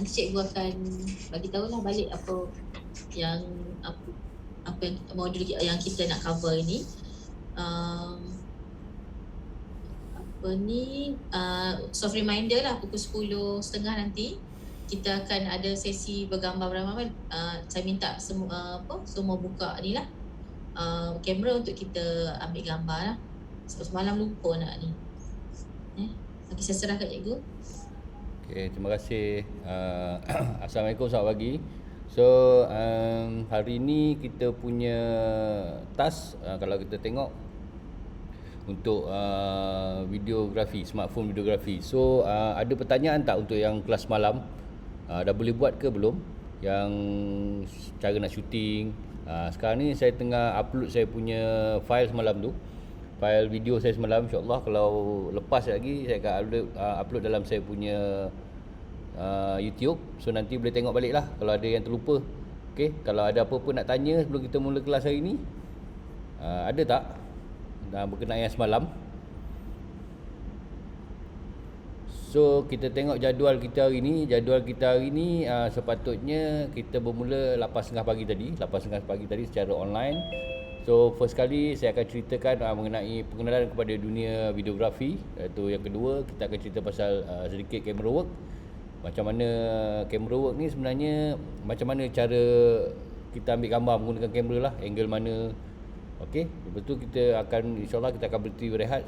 nanti cikgu akan bagi tahulah balik yang apa, apa yang modul yang kita nak cover ini. Apa ni, soft reminder lah, pukul 10.30 nanti kita akan ada sesi bergambar beramai-ramai. Saya minta semua buka ni lah, kamera untuk kita ambil gambar lah. Sebab semalam lupa nak ni. Lagi saya serahkan cikgu. Okay, terima kasih. Assalamualaikum, selamat pagi. So, hari ni kita punya task, kalau kita tengok untuk videografi, smartphone videografi. So, ada pertanyaan tak untuk yang kelas malam? Dah boleh buat ke belum? Yang cara nak shooting. Sekarang ni saya tengah upload saya punya file semalam tu. File video saya semalam, insyaAllah kalau lepas lagi saya akan upload dalam saya punya YouTube. So nanti boleh tengok balik lah kalau ada yang terlupa. Okay, kalau ada apa-apa nak tanya sebelum kita mula kelas hari ni, ada tak berkenaan yang semalam? So kita tengok jadual kita hari ni. Jadual kita hari ni sepatutnya kita bermula 8.30 pagi tadi. 8.30 pagi tadi secara online. So first kali saya akan ceritakan mengenai pengenalan kepada dunia videografi. Iaitu yang kedua, kita akan cerita pasal sedikit camera work. Macam mana camera work ni sebenarnya, macam mana cara kita ambil gambar menggunakan kamera lah, angle mana. Okey, lepas tu kita akan, insyaAllah kita akan berhenti berehat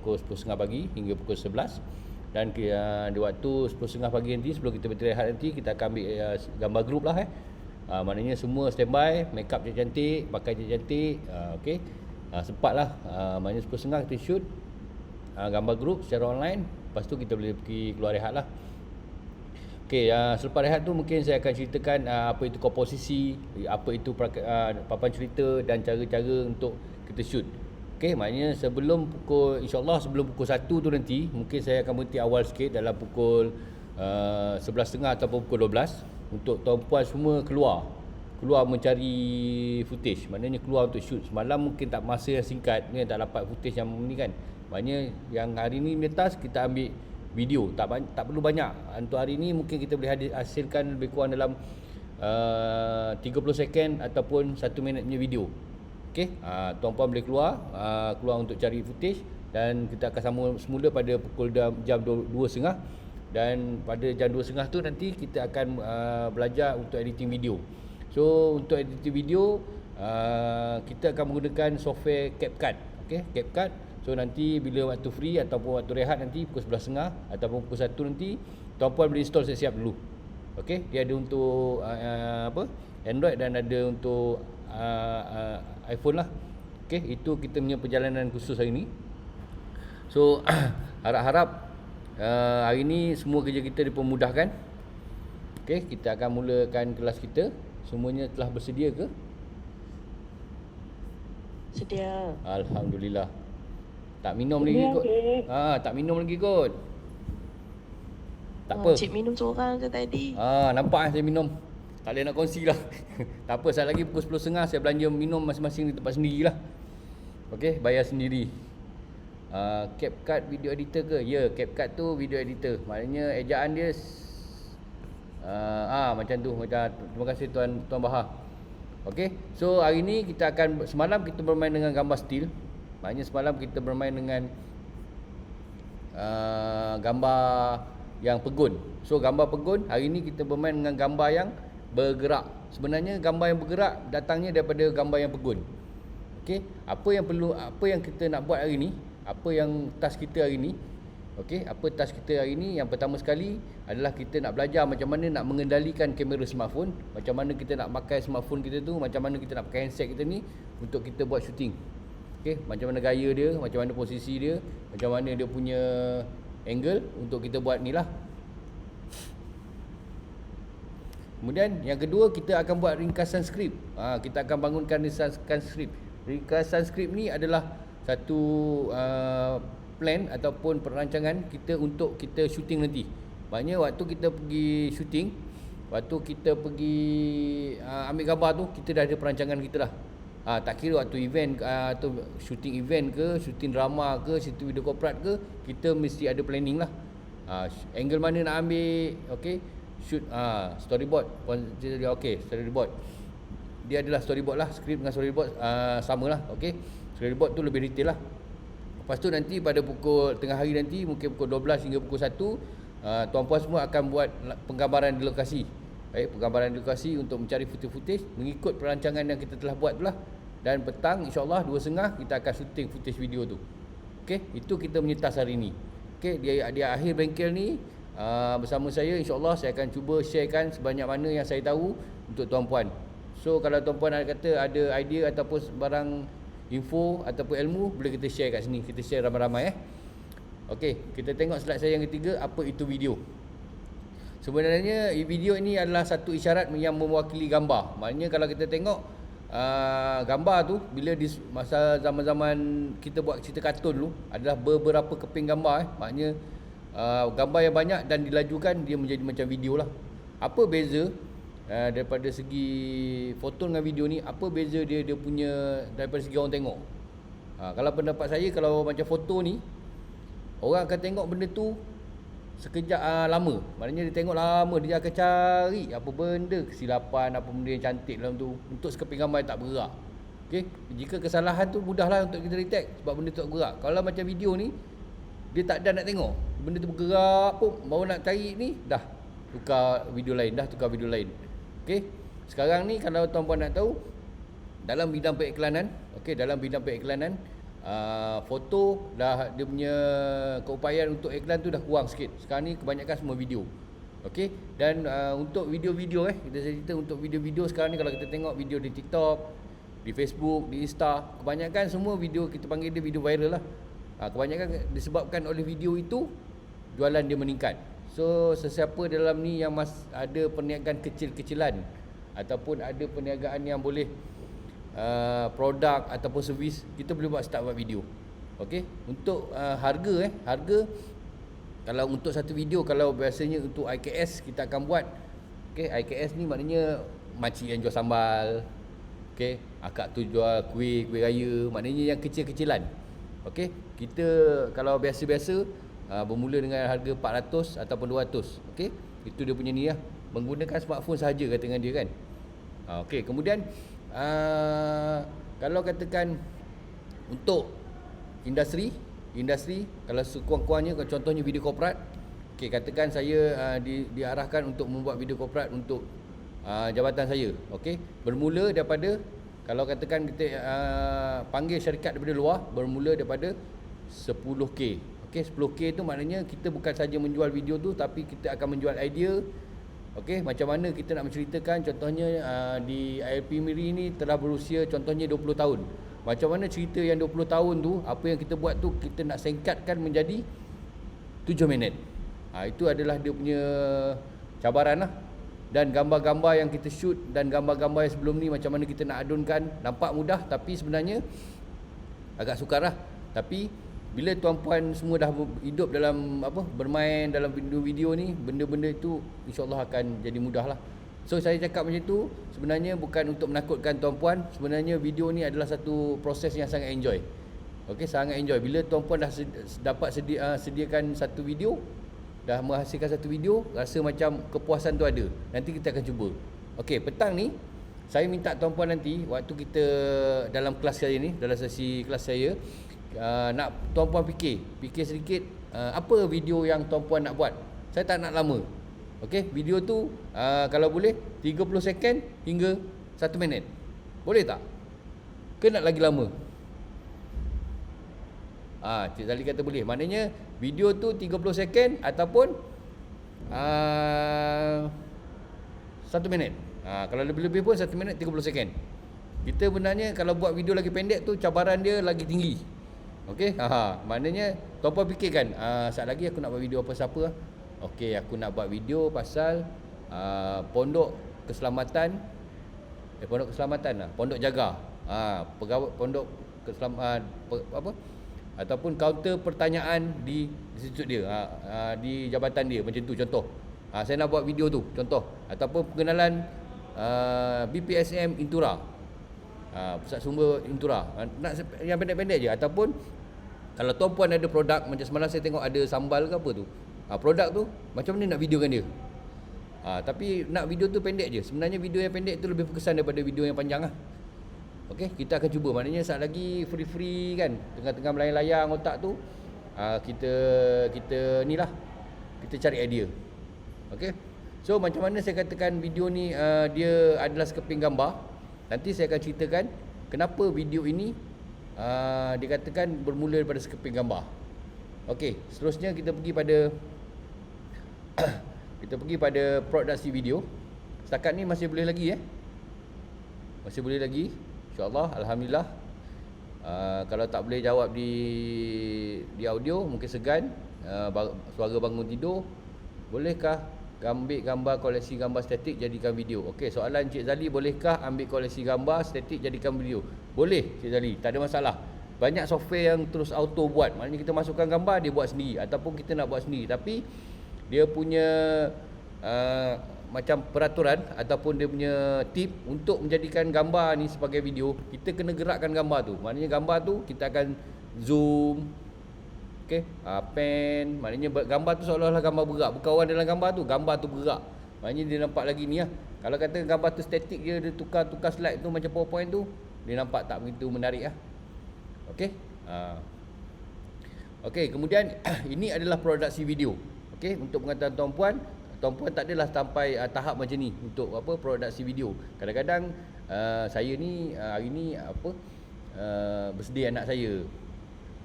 pukul 10.30 pagi hingga pukul 11. Dan di waktu 10.30 pagi nanti, sebelum kita berhenti berehat nanti, kita akan ambil gambar group lah. Maknanya semua standby, make up cantik, pakai cantik. Okey, sempatlah. Maknanya 10.30 kita shoot gambar group secara online. Lepas tu kita boleh pergi keluar rehat lah. Okey, selepas rehat tu mungkin saya akan ceritakan apa itu komposisi, apa itu papan cerita dan cara-cara untuk kita shoot. Okey, maknanya insyaAllah sebelum pukul 1 tu nanti, mungkin saya akan berhenti awal sikit dalam pukul 11.30 ataupun pukul 12 untuk tuan-puan semua keluar mencari footage. Maknanya keluar untuk shoot. Semalam mungkin tak masa yang singkat ni, tak dapat footage yang ni kan. Maknanya yang hari ni task kita ambil video, tak perlu banyak. Untuk hari ni mungkin kita boleh hasilkan lebih kurang dalam 30 second ataupun 1 minit punya video. Okey, tuan-puan boleh keluar untuk cari footage dan kita akan sambung semula pada pukul jam 2.30. Dan pada jam 2.30 tu nanti kita akan belajar untuk editing video. So untuk editing video kita akan menggunakan software CapCut. Okey, CapCut. So nanti bila waktu free ataupun waktu rehat nanti pukul 11.30 ataupun pukul 1 nanti, tuan-puan boleh install siap-siap dulu. Okey, dia ada untuk Android dan ada untuk iPhone lah. Okey, itu kita punya perjalanan khusus hari ni. So harap-harap hari ni semua kerja kita dipermudahkan. Okey, kita akan mulakan kelas kita. Semuanya telah bersedia ke? Sedia. Alhamdulillah. Tak minum lagi kot. Tak minum lagi kot. Tak apa. Cik minum seorang ke tadi? Nampak saya minum. Tak boleh nak kongsi lah. Tak apa, saya lagi pukul 10.30 saya belanja minum masing-masing di tempat sendiri lah. Okey, bayar sendiri. CapCut video editor ke? Ya, CapCut tu video editor. Maknanya ejaan dia macam tu. Terima kasih Tuan Bahar. Okey, so hari ni semalam kita bermain dengan gambar still. Maknanya semalam kita bermain dengan gambar yang pegun. So gambar pegun, hari ni kita bermain dengan gambar yang bergerak. Sebenarnya gambar yang bergerak datangnya daripada gambar yang pegun. Okey, apa yang kita nak buat hari ni? Apa yang task kita hari ni? Okey, apa task kita hari ni? Yang pertama sekali adalah kita nak belajar macam mana nak mengendalikan kamera smartphone, macam mana kita nak pakai smartphone kita tu, macam mana kita nak pakai handset kita ni untuk kita buat shooting. Okey, macam mana gaya dia, macam mana posisi dia, macam mana dia punya angle untuk kita buat ni lah. Kemudian yang kedua, kita akan buat ringkasan skrip. Kita akan bangunkan ringkasan skrip. Ringkasan skrip ni adalah satu plan ataupun perancangan kita untuk kita shooting nanti. Maknanya waktu kita pergi shooting, waktu kita pergi ambil gambar tu, kita dah ada perancangan kita dah. Tak kira waktu event atau shooting event ke, shooting drama ke, shooting video corporate ke, kita mesti ada planning lah. Angle mana nak ambil, okey, shoot storyboard. Okey, storyboard. Dia adalah storyboard lah, skrip dengan storyboard samalah. Okey. Storyboard tu lebih detail lah. Lepas tu nanti pada pukul tengah hari nanti, mungkin pukul 12 hingga pukul 1, tuan-puan semua akan buat penggambaran di lokasi. Baik, penggambaran di lokasi untuk mencari footage mengikut perancangan yang kita telah buat tu lah. Dan petang insya-Allah 2.30 kita akan shooting footage video tu. Okey, itu kita menyetas hari ni. Okey, di akhir bengkel ni bersama saya insya-Allah saya akan cuba sharekan sebanyak mana yang saya tahu untuk tuan-puan. So kalau tuan-puan ada idea ataupun barang info ataupun ilmu, boleh kita share kat sini. Kita share ramai-ramai Okey, kita tengok slide saya yang ketiga, apa itu video. Sebenarnya video ini adalah satu isyarat yang mewakili gambar. Maknanya kalau kita tengok gambar tu, bila di masa zaman-zaman kita buat cerita kartun dulu, adalah beberapa keping gambar Maknanya gambar yang banyak dan dilajukan, dia menjadi macam video lah. Apa beza daripada segi foto dengan video ni, apa beza dia punya daripada segi orang tengok? Kalau pendapat saya, kalau macam foto ni, orang akan tengok benda tu sekejap lama. Maknanya dia tengok lama, dia akan cari apa benda kesilapan, apa benda yang cantik dalam tu, untuk sekeping gambar yang tak bergerak. Okey, jika kesalahan tu mudahlah untuk kita detect sebab benda tu tak bergerak. Kalau macam video ni, dia tak ada nak tengok, benda tu bergerak pun baru nak cari ni, dah tukar video lain. Okey, sekarang ni kalau tuan-puan nak tahu, dalam bidang periklanan, foto dah dia punya keupayaan untuk iklan tu dah kurang sikit. Sekarang ni kebanyakan semua video. Okey, dan untuk video-video kita cerita untuk video-video sekarang ni, kalau kita tengok video di TikTok, di Facebook, di Insta, kebanyakan semua video kita panggil dia video viral lah. Kebanyakan disebabkan oleh video itu jualan dia meningkat. So sesiapa dalam ni yang ada perniagaan kecil-kecilan ataupun ada perniagaan yang boleh produk ataupun servis, kita boleh start buat video. Okey, untuk harga kalau untuk satu video, kalau biasanya untuk IKS kita akan buat, okey, IKS ni maknanya makcik yang jual sambal, okey, akak tu jual kuih raya, maknanya yang kecil-kecilan. Okey, kita kalau biasa-biasa bermula dengan harga 400 ataupun 200. Okey, itu dia punya ni lah, menggunakan smartphone sahaja kata dengan dia kan. Okey, kemudian kalau katakan untuk industri kalau sekurang-kurangnya, contohnya video korporat, okey, katakan saya diarahkan untuk membuat video korporat untuk jabatan saya. Okey, bermula daripada, kalau katakan kita panggil syarikat daripada luar, bermula daripada 10K. Okey, 10K tu maknanya kita bukan saja menjual video tu, tapi kita akan menjual idea. Okey, macam mana kita nak menceritakan, contohnya di ILP Miri ni telah berusia contohnya 20 tahun. Macam mana cerita yang 20 tahun tu, apa yang kita buat tu, kita nak singkatkan menjadi 7 minit. Itu adalah dia punya cabaran lah. Dan gambar-gambar yang kita shoot dan gambar-gambar yang sebelum ni, macam mana kita nak adunkan, nampak mudah tapi sebenarnya agak sukar lah. Tapi bila tuan-puan semua dah hidup dalam bermain dalam video-video ni, benda-benda itu insya-Allah akan jadi mudah lah. So saya cakap macam tu sebenarnya bukan untuk menakutkan tuan-puan. Sebenarnya video ni adalah satu proses yang sangat enjoy. Okey, sangat enjoy. Bila tuan-puan dah dapat sediakan satu video, dah menghasilkan satu video, rasa macam kepuasan tu ada. Nanti kita akan cuba. Okey, petang ni saya minta tuan-puan nanti waktu kita dalam kelas saya ni, dalam sesi kelas saya, nak tuan-puan fikir sedikit apa video yang tuan-puan nak buat. Saya tak nak lama. Okey, video tu kalau boleh 30 second hingga 1 minit. Boleh tak? Ke nak lagi lama? Cik Zali kata boleh. Maknanya video tu 30 second ataupun 1 minit. Kalau lebih-lebih pun 1 minit 30 second. Kita sebenarnya kalau buat video lagi pendek tu, cabaran dia lagi tinggi. Okey, maknanya tuan-puan fikirkan, saat lagi aku nak buat video apa siapa. Okey, aku nak buat video pasal pondok keselamatan pondok jaga. Pegawai pondok keselamatan ataupun kaunter pertanyaan di institut dia, di jabatan dia, macam tu contoh. Saya nak buat video tu contoh, ataupun pengenalan BPSM Intura, pusat sumber Intura. Nak yang pendek-pendek je. Ataupun kalau tuan-puan ada produk, macam semalam saya tengok ada sambal ke apa tu, produk tu macam mana nak videokan dia. Tapi nak video tu pendek je. Sebenarnya video yang pendek tu lebih berkesan daripada video yang panjang lah. Okey, kita akan cuba. Maknanya saat lagi free-free kan, tengah-tengah melayang-layang otak tu, kita ni lah, kita cari idea. Okey. So macam mana saya katakan video ni dia adalah sekeping gambar. Nanti saya akan ceritakan kenapa video ini dikatakan bermula daripada sekeping gambar. Okey, seterusnya kita pergi pada produksi video. Setakat ni masih boleh lagi Masih boleh lagi. InsyaAllah, alhamdulillah. Kalau tak boleh jawab di audio, mungkin segan suara bangun tidur. Bolehkah ambil gambar koleksi gambar statik jadikan video? Okey, soalan Cik Zali, bolehkah ambil koleksi gambar statik jadikan video? Boleh Cik Zali, tak ada masalah. Banyak software yang terus auto buat. Maknanya kita masukkan gambar, dia buat sendiri, ataupun kita nak buat sendiri. Tapi dia punya macam peraturan ataupun dia punya tip untuk menjadikan gambar ni sebagai video, kita kena gerakkan gambar tu. Maknanya gambar tu kita akan zoom, okey, pen, maknanya gambar tu seolah-olah gambar bergerak. Bukan orang dalam gambar tu bergerak. Maknanya dia nampak lagi ni lah. Kalau kata gambar tu statik je, dia tukar slide tu macam PowerPoint tu, dia nampak tak begitu menarik lah. Okey. Okey, kemudian ini adalah produksi video. Okey, untuk pengetahuan tuan-puan tak adalah sampai tahap macam ni untuk produksi video. Kadang-kadang saya ni hari ni birthday anak saya,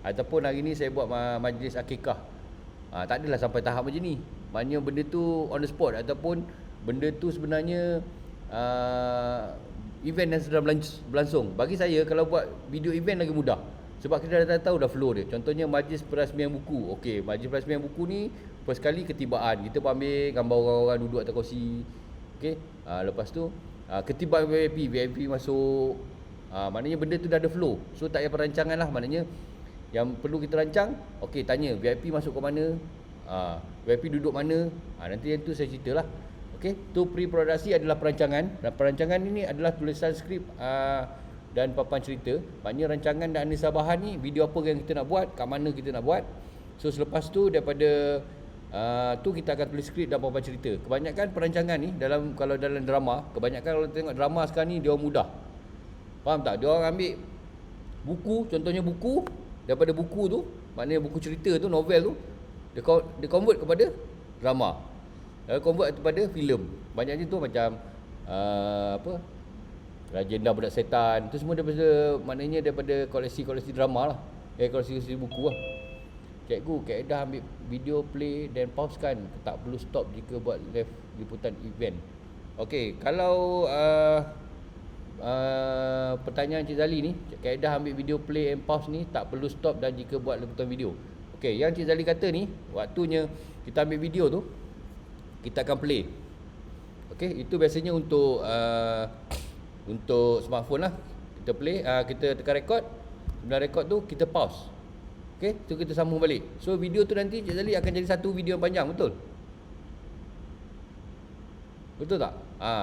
ataupun hari ni saya buat majlis akikah. Tak adalah sampai tahap macam ni. Maknanya benda tu on the spot, ataupun benda tu sebenarnya event yang sedang berlangsung. Bagi saya, kalau buat video event lagi mudah, sebab kita dah tahu dah flow dia. Contohnya majlis perasmian buku. Okey, majlis perasmian buku ni first kali ketibaan, kita pun ambil gambar orang-orang duduk atas kerusi. Okey, lepas tu ketibaan VIP masuk. Maknanya benda tu dah ada flow. So tak payah perancangan lah. Maknanya yang perlu kita rancang, okey, tanya VIP masuk ke mana, VIP duduk mana, nanti yang tu saya ceritalah. Okey, tu pre-produksi adalah perancangan, dan perancangan ini adalah tulisan skrip dan papan cerita. Maknanya rancangan dan analisa bahan ni, video apa yang kita nak buat, kat mana kita nak buat. So selepas tu daripada tu kita akan tulis skrip dan papan cerita. Kebanyakan perancangan ni kalau dalam drama, kebanyakan kalau tengok drama sekarang ni dia orang mudah. Faham tak? Dia orang ambil buku, contohnya buku, daripada buku tu, maknanya buku cerita tu, novel tu, dia convert kepada drama. Lalu convert kepada filem. Banyaknya tu macam Legenda Budak Setan, tu semua daripada, maknanya daripada koleksi drama lah. Koleksi buku lah. Cikgu, kaedah ambil video play dan pause kan, tak perlu stop jika buat live liputan event. Okey, kalau pertanyaan Cik Zali ni, kaedah ambil video play and pause ni tak perlu stop dan jika buat liputan video. Okey, yang Cik Zali kata ni, waktunya kita ambil video tu, kita akan play. Okey, itu biasanya untuk smartphone lah. Kita play, kita tekan record. Sebelum record tu kita pause. Okey, tu kita sambung balik. So video tu nanti Cik Zali akan jadi satu video yang panjang, betul? Betul tak?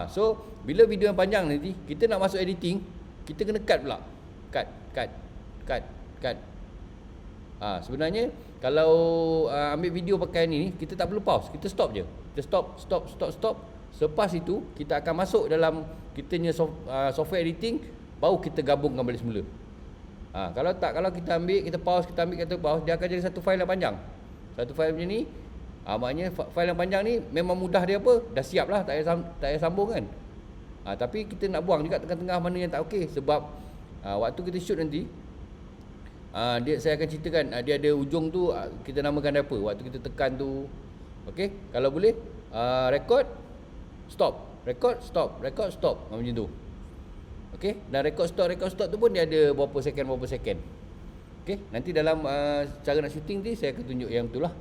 So bila video yang panjang nanti, kita nak masuk editing, kita kena cut pula. Cut. Sebenarnya kalau ambil video pakai ni, kita tak perlu pause, kita stop je. Kita stop. Selepas itu kita akan masuk dalam kitanya software editing, baru kita gabungkan balik semula. Kalau kita ambil, kita pause, dia akan jadi satu file yang panjang. Satu file macam ni, maknanya file yang panjang ni memang mudah dia dah siap lah, tak payah sambung kan. Tapi kita nak buang juga tengah-tengah mana yang tak okey. Sebab waktu kita shoot nanti, saya akan ceritakan, dia ada ujung tu, kita namakan apa, waktu kita tekan tu. Okey, kalau boleh record, stop, macam tu. Okey, dan record stop tu pun dia ada berapa second. Okey, nanti dalam cara nak shooting ni saya akan tunjuk yang itulah.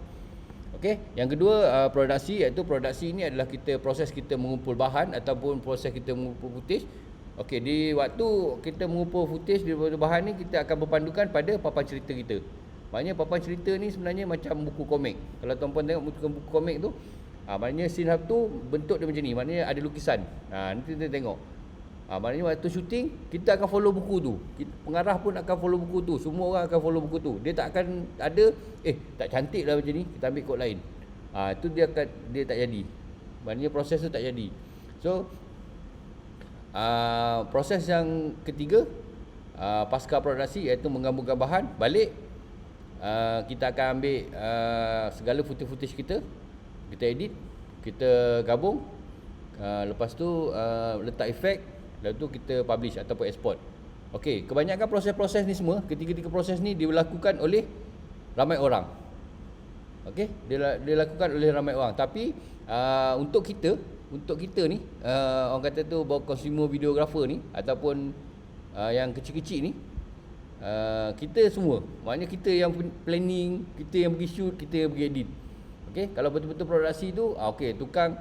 Okey, yang kedua produksi, iaitu produksi ini adalah proses kita mengumpul bahan ataupun proses kita mengumpul footage. Okey, di waktu kita mengumpul footage di bahan ni, kita akan berpandukan pada papan cerita kita. Maknanya papan cerita ni sebenarnya macam buku komik. Kalau tuan-puan tengok buku komik tu, maknanya scene tu bentuk dia macam ni, maknanya ada lukisan. Nanti kita tengok. Maknanya waktu syuting, kita akan follow buku tu. Pengarah pun akan follow buku tu. Semua orang akan follow buku tu. Dia tak akan ada, tak cantik lah macam ni, kita ambil kod lain. Itu dia tak jadi. maknanya proses tu tak jadi. So proses yang ketiga, pasca produksi, iaitu menggabungkan bahan balik. Kita akan ambil segala footage kita edit, kita gabung, lepas tu letak efek, lepas tu kita publish ataupun export. Okey, kebanyakan proses-proses ni semua, ketiga-tiga proses ni dilakukan oleh ramai orang. Okey, dia lakukan oleh ramai orang. Tapi untuk kita ni, orang kata tu bawa consumer videographer ni ataupun yang kecil-kecil ni, kita semua, maknanya kita yang planning, kita yang pergi shoot, kita yang pergi edit. Okey, kalau betul-betul produksi tu, okey, tukang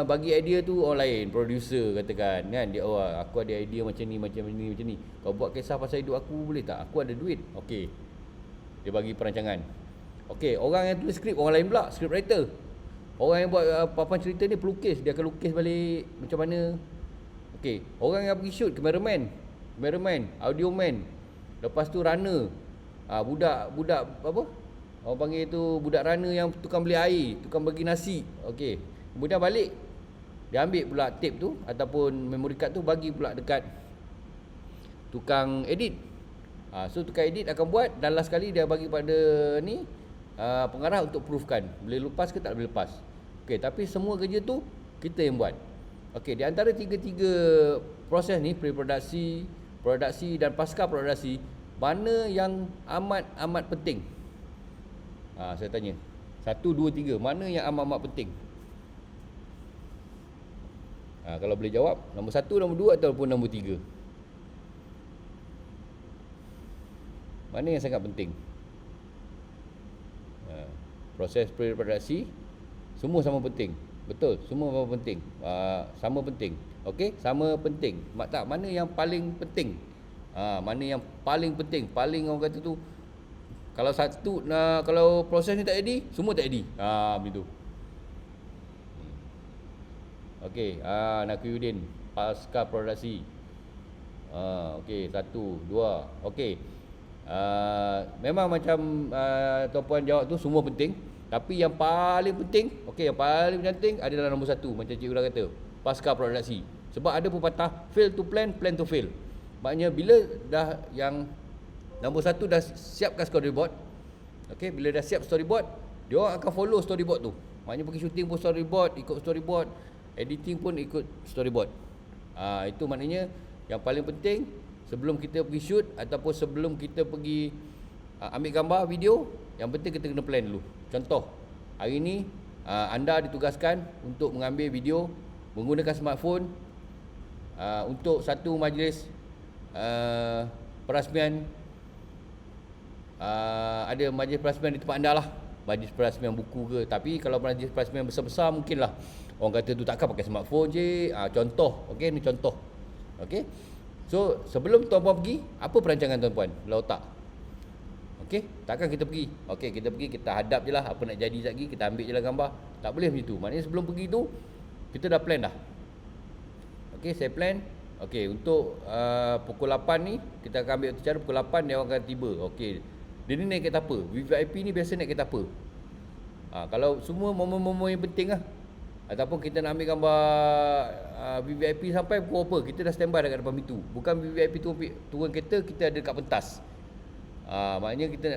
bagi idea tu orang lain, producer katakan kan, dia aku ada idea macam ni. Kau buat kisah pasal hidup aku boleh tak? Aku ada duit. Okey, dia bagi perancangan. Okey, orang yang tulis skrip orang lain pula, script writer. Orang yang buat papan cerita ni pelukis, dia akan lukis balik macam mana. Okey, orang yang pergi shoot, cameraman, audio man. Lepas tu runner. Budak apa? Orang panggil tu budak runner yang tukang beli air, tukang bagi nasi. Okey. Kemudian balik, dia ambil pula tape tu ataupun memory card tu, bagi pula dekat tukang edit. So tukang edit akan buat, dan last kali dia bagi pada ni pengarah untuk proofkan boleh lepas ke tak boleh lepas. Okey, tapi semua kerja tu kita yang buat. Okey, di antara tiga-tiga proses ni, pre-produksi, produksi dan pasca produksi, mana yang amat penting? Saya tanya. 1, 2, 3, mana yang amat penting? Kalau boleh jawab, nombor 1, nombor 2 ataupun nombor 3. Mana yang sangat penting? Proses pre-produksi semua sama penting. Betul, semua sama penting. Sama penting. Okey, sama penting. Mana yang paling penting? Mana yang paling penting? Paling orang kata tu, kalau kalau proses ni tak jadi, semua tak jadi. Begitu. Okey, Nakiyuddin, pasca produksi. Okey, 1, 2. Okey. Memang macam tuan-puan jawab tu semua penting, tapi yang paling penting, okey, yang paling penting adalah nombor 1, macam Cik Ura kata, pasca produksi. Sebab ada pepatah fail to plan, plan to fail. Maknanya bila dah yang nombor 1 dah siapkan storyboard, okey, bila dah siap storyboard, dia orang akan follow storyboard tu. Maknanya pergi shooting pun storyboard, ikut storyboard, editing pun ikut storyboard. Itu maknanya yang paling penting sebelum kita pergi shoot ataupun sebelum kita pergi ambil gambar, video, yang penting kita kena plan dulu. Contoh, hari ni anda ditugaskan untuk mengambil video menggunakan smartphone untuk satu majlis perasmian. Ada majlis perasmian di tempat anda lah, majlis perasmian buku ke. Tapi kalau majlis perasmian besar-besar, mungkinlah orang kata tu takkan pakai smartphone je. Contoh, okey, ni contoh. Okey. So, sebelum tuan-puan pergi, apa perancangan tuan-puan dalam otak? Okey, takkan kita pergi. Okey, kita hadap je lah apa nak jadi sekejap lagi, kita ambil je lah gambar. Tak boleh macam tu. Maknanya sebelum pergi tu, kita dah plan dah. Okey, saya plan. Okey, untuk pukul 8 ni, kita akan ambil cara pukul 8 dia orang akan tiba. Okey, dia ni naik kereta apa? VIP ni biasa naik kereta apa? Kalau semua momen-momen yang penting lah, ataupun kita nak ambil gambar VVIP sampai pukul apa, kita dah standby dekat depan pintu. Bukan VVIP turun kereta, kita ada dekat pentas. Maknanya kita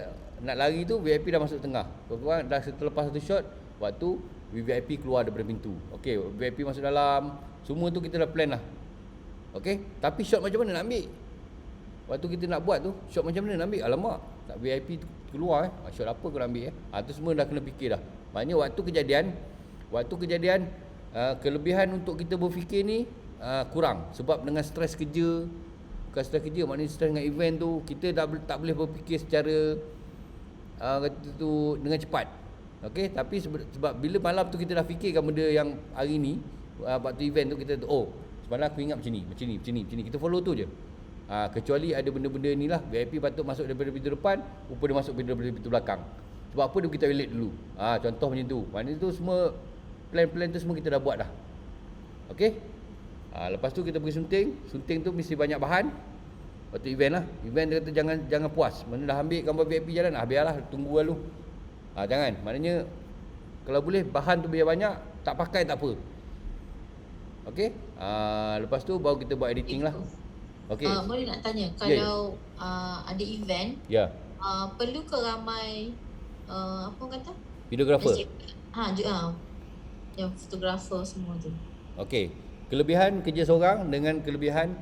nak lari tu, VIP dah masuk tengah. Korang dah selepas satu shot, waktu VVIP keluar daripada pintu. Okey, VIP masuk dalam, semua tu kita dah plan lah. Okey, tapi shot macam mana nak ambil? Waktu kita nak buat tu, shot macam mana nak ambil? Alamak, tak VIP tu keluar shot apa kau nak ambil tu semua dah kena fikir dah. Maknanya waktu kejadian kelebihan untuk kita berfikir ni kurang. Sebab dengan stres kerja, bukan stres kerja, maknanya stres dengan event tu, kita dah tak boleh berfikir secara kata tu dengan cepat. Okey, tapi sebab bila malam tu kita dah fikirkan benda yang hari ni waktu event tu, kita semalam aku ingat macam ni, kita follow tu je. Kecuali ada benda-benda ni lah, VIP patut masuk daripada pintu depan, rupa dia masuk daripada pintu belakang. Sebab apa dia pergi toilet dulu. Contoh macam tu. Maknanya tu semua plan-plan tu semua kita dah buat dah. Okey. Lepas tu kita pergi sunting tu mesti banyak bahan. Waktu event lah. Event dia kata jangan puas. Mana dah ambil gambar VIP jalan, biarlah tunggu dulu. Jangan. Maknanya kalau boleh bahan tu biar banyak, tak pakai tak apa. Okey. Lepas tu baru kita buat editing lah. Okey. Boleh nak tanya, Ya, ya. kalau ada event, Ya. perlu ke ramai apa orang kata? Videographer. Yang fotografer semua tu. Okey. Kelebihan kerja seorang dengan kelebihan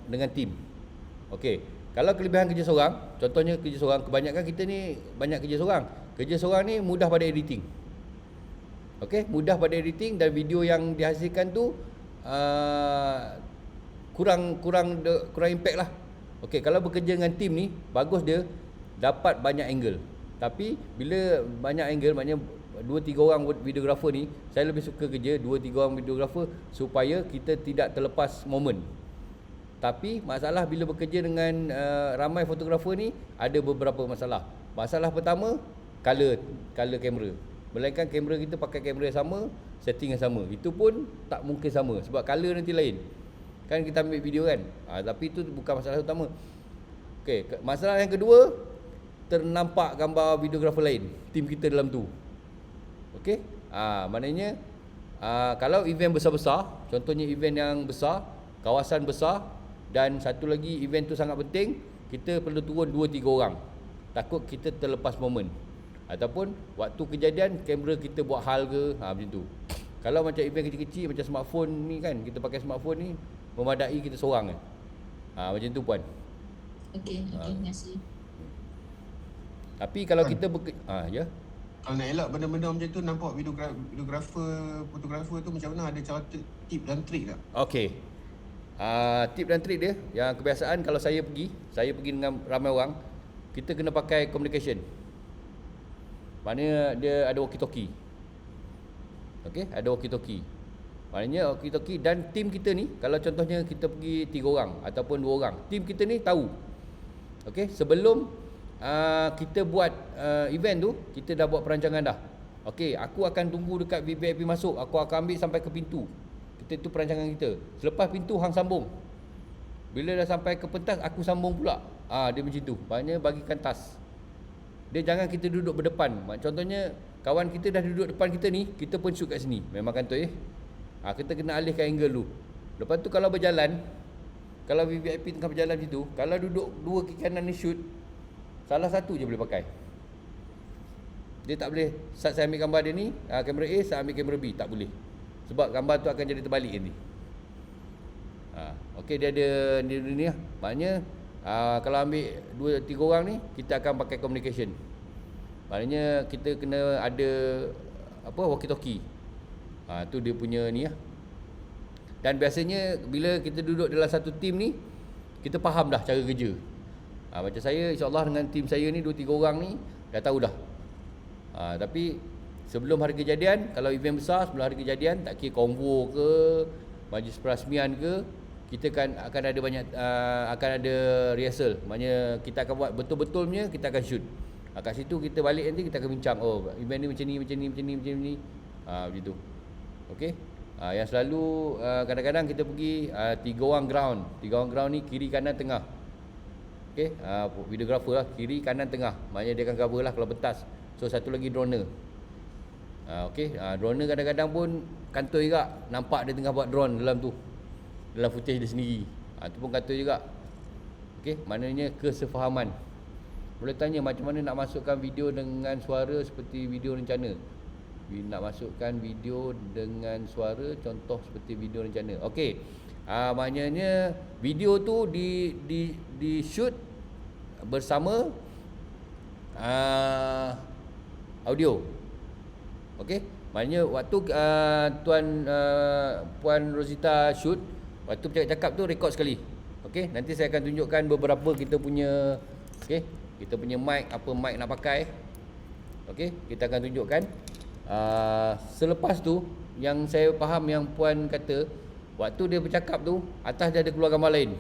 dengan tim. Okey. Kalau kelebihan kerja seorang, contohnya kerja seorang, kebanyakan kita ni banyak kerja seorang. Kerja seorang ni mudah pada editing. Okey, mudah pada editing dan video yang dihasilkan tu kurang impact lah. Okey, kalau bekerja dengan tim ni, bagus dia dapat banyak angle. Tapi bila banyak angle, maknanya 2-3 orang videographer ni, saya lebih suka kerja 2-3 orang videographer supaya kita tidak terlepas momen. Tapi masalah bila bekerja dengan ramai fotografer ni, ada beberapa masalah. Masalah pertama, color kamera. Melainkan kamera kita pakai kamera yang sama, setting yang sama. Itu pun tak mungkin sama sebab color nanti lain. Kan kita ambil video kan. Tapi itu bukan masalah utama. Okey, masalah yang kedua, ternampak gambar videographer lain, tim kita dalam tu. Okey? Maknanya kalau event besar-besar, contohnya event yang besar, kawasan besar, dan satu lagi event tu sangat penting, kita perlu turun 2-3 orang. Takut kita terlepas momen. Ataupun waktu kejadian kamera kita buat hal ke, macam tu. Kalau macam event kecil-kecil macam smartphone ni kan, kita pakai smartphone ni memadai kita seorang kan. Macam tu puan. Okey, terima kasih. Tapi kalau kita ya. Kalau nak elak benda-benda macam tu, nampak fotografer tu macam mana, ada cara tip dan trik tak? Okey. Tip dan trik dia, yang kebiasaan kalau saya pergi dengan ramai orang, kita kena pakai communication. Maknanya dia ada walkie-talkie. Okey, ada walkie-talkie. Maknanya walkie-talkie dan tim kita ni, kalau contohnya kita pergi 3 orang ataupun 2 orang, tim kita ni tahu. Okey, sebelum kita buat event tu, kita dah buat perancangan dah. Okey, aku akan tunggu dekat VIP masuk, aku akan ambil sampai ke pintu. Itu perancangan kita. Selepas pintu hang sambung. Bila dah sampai ke pentas, aku sambung pula. Dia macam tu. Maknanya bagikan task. Dia jangan kita duduk berdepan. Contohnya kawan kita dah duduk depan kita ni, kita pun shoot kat sini. Memang kantor kita kena alihkan angle dulu. Lepas tu kalau berjalan, kalau VIP tengah berjalan macam tu, kalau duduk dua kiri kanan ni shoot, salah satu je boleh pakai. Dia tak boleh, saat saya ambil gambar dia ni, kamera A, saya ambil kamera B, tak boleh. Sebab gambar tu akan jadi terbalik nanti. Okey, dia ada ni lah. Maknanya kalau ambil 2-3 orang ni, kita akan pakai communication. Maknanya kita kena ada walkie-talkie. Tu dia punya ni lah. Dan biasanya bila kita duduk dalam satu tim ni, kita faham dah cara kerja. Macam saya, insyaAllah dengan tim saya ni 2-3 orang ni dah tahu dah. Tapi sebelum hari kejadian, kalau event besar, sebelum hari kejadian, tak kira konvo ke, majlis perasmian ke, kita akan ada banyak akan ada rehearsal. Maknanya kita akan buat betul-betulnya, kita akan shoot. Kat situ kita balik nanti kita akan bincang, event ni macam ni. Begitu. Okey. Yang selalu kadang-kadang kita pergi 3 orang ground. 3 orang ground ni kiri kanan tengah. Okey, videographer lah, kiri kanan tengah. Maknanya dia akan cover lah kalau pentas. So satu lagi droner. Okey, droner kadang-kadang pun kantor juga, nampak dia tengah buat drone dalam tu, dalam footage dia sendiri. Tu pun kantor juga. Okey, maknanya kesefahaman. Boleh tanya macam mana nak masukkan video dengan suara seperti video rencana. Nak masukkan video dengan suara contoh seperti video rencana. Okey. Maknanya video tu di shoot bersama audio. Okey. Maknanya waktu Puan Rosita shoot, waktu bercakap-cakap tu rekod sekali. Okey, nanti saya akan tunjukkan beberapa kita punya kita punya mic, apa mic nak pakai. Okey, kita akan tunjukkan. Selepas tu yang saya faham yang puan kata, waktu dia bercakap tu atas dia ada keluar gambar lain.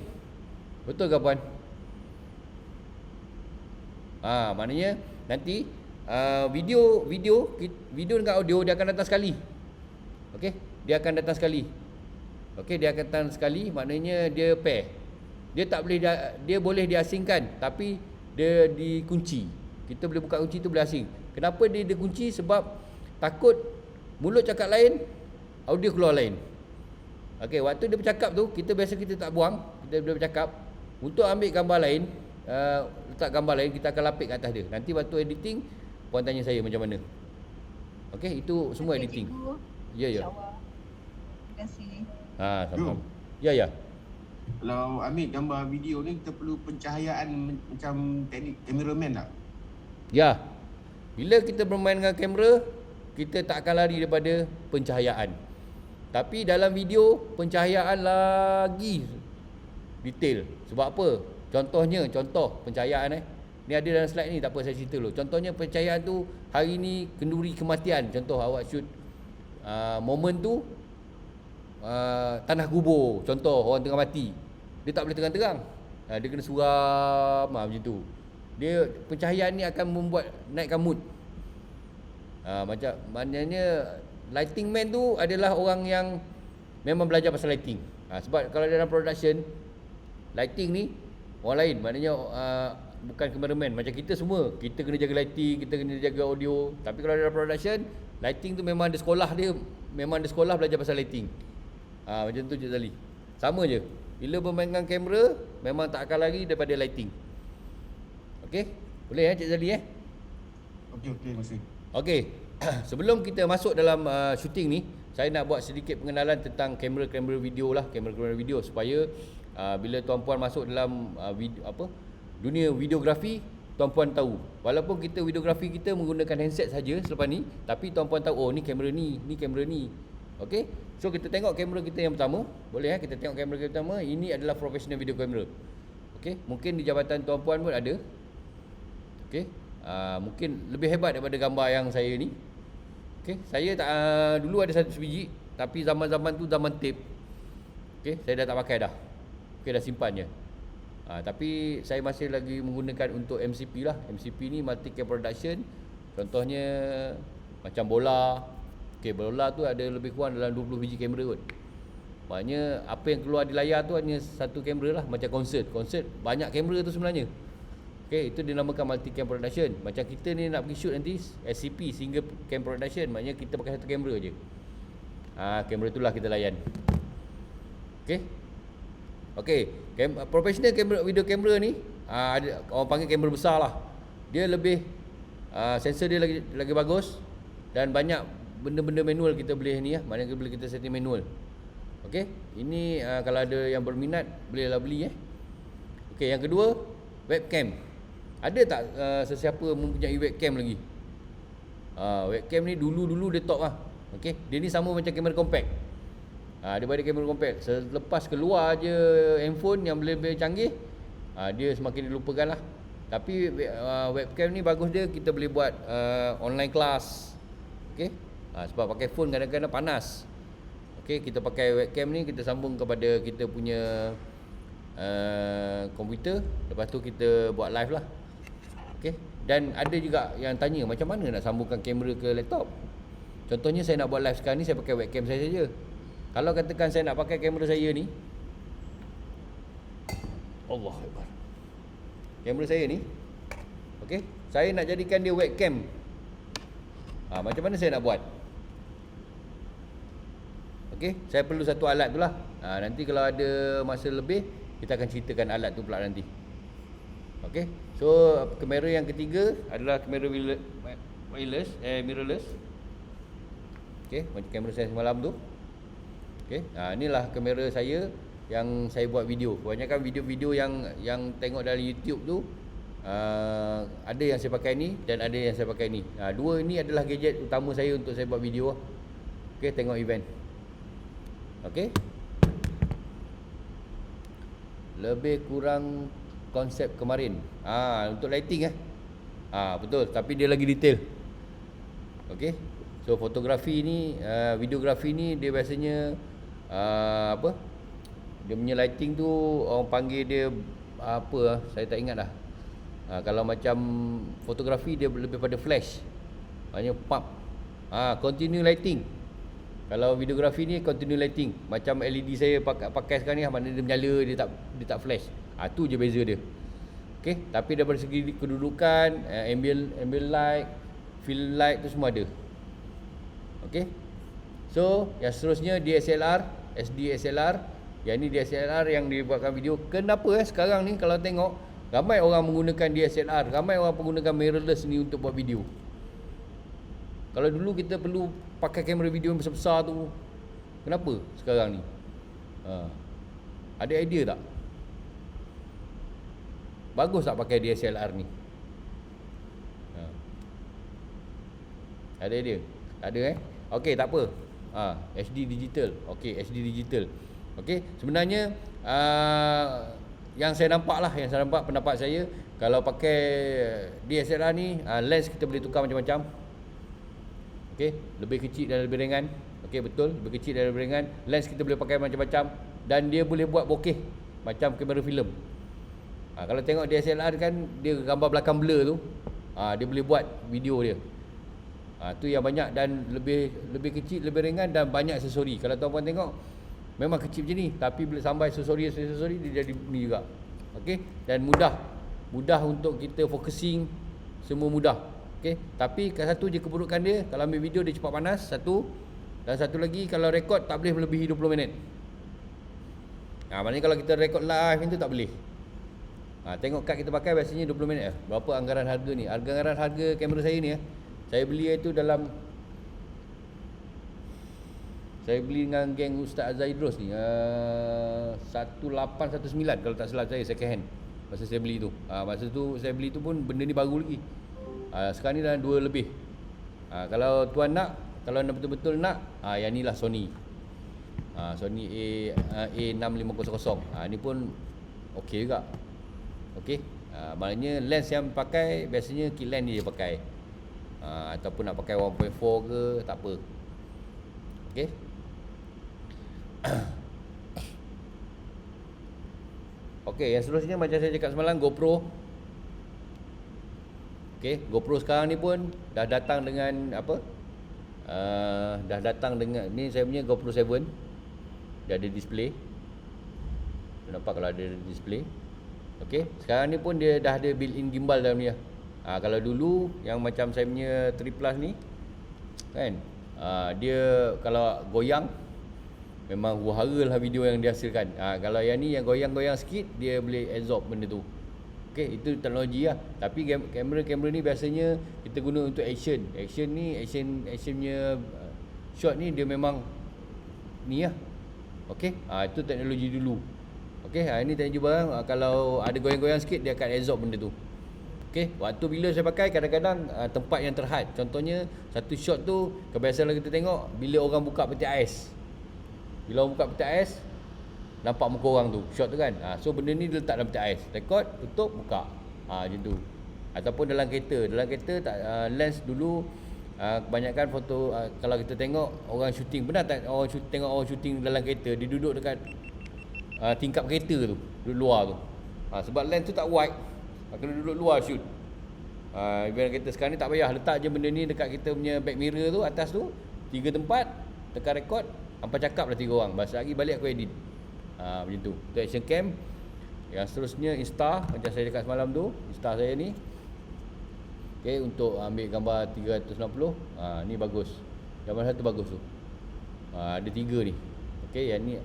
Betul ke puan? Maknanya nanti video dengan audio dia akan datang sekali. Okey, dia akan datang sekali. Okey, dia akan datang sekali, maknanya dia pair. Dia tak boleh dia boleh diasingkan, tapi dia dikunci. Kita boleh buka kunci tu boleh asing. Kenapa dia dikunci? Sebab takut Mulut cakap lain, audio keluar lain. Okey, waktu dia bercakap tu, kita tak buang, dia bercakap. Untuk ambil gambar lain, letak gambar lain, kita akan lapik kat atas dia. Nanti waktu editing, puan tanya saya macam mana. Okey, itu semua Okey, editing. cikgu. Ya, ya. InsyaAllah. Terima kasih. Sama. Jom. Ya. Kalau ambil gambar video ni kita perlu pencahayaan macam teknik cameraman tak? Ya. Bila kita bermain dengan kamera, kita tak akan lari daripada pencahayaan. Tapi dalam video, pencahayaan lagi detail. Sebab apa? Contoh pencahayaan ni ada dalam slide ni, tak apa saya cerita dulu. Contohnya pencahayaan tu hari ni kenduri kematian. Contoh awak shoot momen tu tanah kubur. Contoh orang tengah mati. Dia tak boleh terang-terang. Dia kena suram macam tu. Dia pencahayaan ni akan membuat naikkan mood. Maknanya lighting man tu adalah orang yang memang belajar pasal lighting. Sebab kalau dalam production, lighting ni orang lain. Maknanya bukan cameraman. Macam kita semua, kita kena jaga lighting, kita kena jaga audio. Tapi kalau dalam production, lighting tu memang ada sekolah dia. Memang ada sekolah belajar pasal lighting. Macam tu Cik Zali. Sama je. Bila bermain dengan kamera, memang tak akan lari daripada lighting. Okey? Boleh Cik Zali Okey, terima kasih. Okey. Sebelum kita masuk dalam shooting ni, saya nak buat sedikit pengenalan tentang kamera video lah, kamera video supaya bila tuan-puan masuk dalam dunia videografi, tuan-puan tahu. Walaupun kita videografi kita menggunakan handset saja selepas ni, tapi tuan-puan tahu oh ni kamera ni kamera ni. Okey. So kita tengok kamera kita yang pertama. Boleh kita tengok kamera kita pertama. Ini adalah professional video camera. Okey, mungkin di jabatan tuan-puan pun ada. Okey. Mungkin lebih hebat daripada gambar yang saya ni. Okey, saya tak dulu ada satu sebiji, tapi zaman-zaman tu zaman tape. Okey, saya dah tak pakai dah. Okey, dah simpan je. Tapi saya masih lagi menggunakan untuk MCP lah. MCP ni multi cam production. Contohnya macam bola. Okey, bola tu ada lebih kurang dalam 20 biji kamera kot. Maknanya apa yang keluar di layar tu hanya satu kamera lah. Macam konsert banyak kamera tu sebenarnya. Okey, itu dinamakan multi cam production. Macam kita ni nak pergi shoot nanti SCP, single cam production, maknanya kita pakai satu kamera je. Kamera itulah kita layan. Okey. Okey, professional kamera video kamera ni ada orang panggil kamera besar lah. Dia lebih sensor dia lagi bagus dan banyak benda-benda manual kita boleh ni lah. Maknanya boleh kita setting manual. Okey, ini kalau ada yang berminat bolehlah beli Okey, yang kedua webcam. Ada tak sesiapa mempunyai webcam lagi? Webcam ni dulu dia top lah. Okey, dia ni sama macam kamera compact. Daripada kamera compact, selepas keluar je handphone yang lebih canggih, dia semakin dilupakan lah. Tapi webcam ni bagus dia, kita boleh buat online class. Okey, sebab pakai phone kadang-kadang panas. Okey, kita pakai webcam ni, kita sambung kepada kita punya komputer. Lepas tu kita buat live lah. Okey, dan ada juga yang tanya macam mana nak sambungkan kamera ke laptop. Contohnya saya nak buat live sekarang ni, saya pakai webcam saya saja. Kalau katakan saya nak pakai kamera saya ni, Allahuakbar. Kamera saya ni, okey, saya nak jadikan dia webcam. Macam mana saya nak buat? Okey, saya perlu satu alat tu lah. Nanti kalau ada masa lebih, kita akan ceritakan alat tu pula nanti. Okey, so kamera yang ketiga adalah kamera mirrorless. Okey, macam kamera saya semalam tu. Okey, inilah kamera saya yang saya buat video. Kebanyakan video-video yang tengok dari YouTube tu, ada yang saya pakai ni dan ada yang saya pakai ni. Dua ni adalah gadget utama saya untuk saya buat video. Okey, tengok event. Okey, lebih kurang konsep kemarin. Untuk lighting betul, tapi dia lagi detail. Okey, so fotografi ni, videografi ni dia biasanya dia punya lighting tu orang panggil dia saya tak ingat dah. Kalau macam fotografi dia lebih pada flash, maknanya pump. Continue lighting. Kalau videografi ni continue lighting. Macam LED saya pakai sekarang ni, maknanya dia menyala, dia tak flash. Tu je beza dia. Okey, tapi daripada segi kedudukan, ambient light, fill light tu semua ada. Okey, So yang seterusnya DSLR, SD SLR. Yang ni DSLR yang dibuatkan video. Kenapa sekarang ni kalau tengok ramai orang menggunakan DSLR, ramai orang menggunakan mirrorless ni untuk buat video. Kalau dulu kita perlu pakai kamera video yang besar-besar tu, kenapa sekarang ni? Ada idea tak? Bagus tak pakai DSLR ni? Ada idea? Tak ada Okey, tak apa. HD digital. Okey, HD digital. Okey, sebenarnya yang saya nampak pendapat saya, kalau pakai DSLR ni, lens kita boleh tukar macam-macam. Okey, lebih kecil dan lebih ringan. Okey, betul, lebih kecil dan lebih ringan. Lens kita boleh pakai macam-macam dan dia boleh buat bokeh macam kamera filem. Kalau tengok DSLR kan dia gambar belakang blur tu, dia boleh buat video dia. Tu yang banyak dan lebih kecil, lebih ringan dan banyak aksesori. Kalau tuan-puan tengok memang kecil macam ni, tapi bila sampai aksesori dia jadi ni juga. Okey, dan mudah untuk kita focusing, semua mudah. Okey, tapi satu je keburukan dia, kalau ambil video dia cepat panas, satu. Dan satu lagi, kalau rekod tak boleh melebihi 20 minit. Maknanya kalau kita rekod live itu tak boleh. Tengok kad kita pakai biasanya 20 minit. Berapa anggaran harga ni? Anggaran harga kamera saya ni saya beli itu dalam, saya beli dengan geng Ustaz Zaidros ni 1819 kalau tak salah saya, second hand masa saya beli tu. Masa tu saya beli tu pun benda ni baru lagi. Sekarang ni dah 2 lebih. Kalau tuan nak, kalau betul-betul nak, yang ni lah Sony. Sony A6500. Ni pun okey juga. Okey. Maknanya lens yang pakai biasanya kit lens ni dia pakai. Ataupun nak pakai 1.4 ke, tak apa. Okey. Okey, yang seterusnya macam saya cakap semalam, GoPro. Okey, GoPro sekarang ni pun dah datang dengan apa? Dah datang dengan ni, saya punya GoPro 7. Dia ada display. Nampak kalau ada display. Okey, sekarang ni pun dia dah ada built-in gimbal dalam ni. Kalau dulu yang macam saya punya 3 Plus ni kan, dia kalau goyang memang wahara lah video yang dihasilkan. Kalau yang ni yang goyang-goyang sikit, dia boleh absorb benda tu. Okey, itu teknologi lah. Tapi kamera-kamera ni biasanya kita guna untuk action. Action ni, actionnya shot ni dia memang ni lah. Okey, itu teknologi dulu. Okey, ini teknologi barang, kalau ada goyang-goyang sikit dia akan absorb benda tu. Okey, waktu bila saya pakai kadang-kadang tempat yang terhad. Contohnya satu shot tu kebiasaan kita tengok bila orang buka peti ais. Bila orang buka peti ais, nampak muka orang tu, shot tu kan. So benda ni letak dalam peti ais. Rekod, tutup, buka. Macam tu. Ataupun dalam kereta. Dalam kereta tak, lens dulu kebanyakan foto, kalau kita tengok orang syuting, benar tak tengok orang syuting dalam kereta, dia duduk dekat tingkap kereta tu, duduk luar tu. Sebab lens tu tak wide, kena duduk luar shoot. Dalam kereta sekarang ni tak payah, letak je benda ni dekat kita punya back mirror tu, atas tu 3 tempat, tekan rekod, hampa cakap dah 3 orang. Balik lagi balik aku edit. Macam tu. Itu action cam. Yang seterusnya Insta, macam saya cakap semalam tu, Insta saya ni. Okey, untuk ambil gambar 360. Ni bagus. Gambar satu bagus tu. Ada 3 ni. Okey, yang ni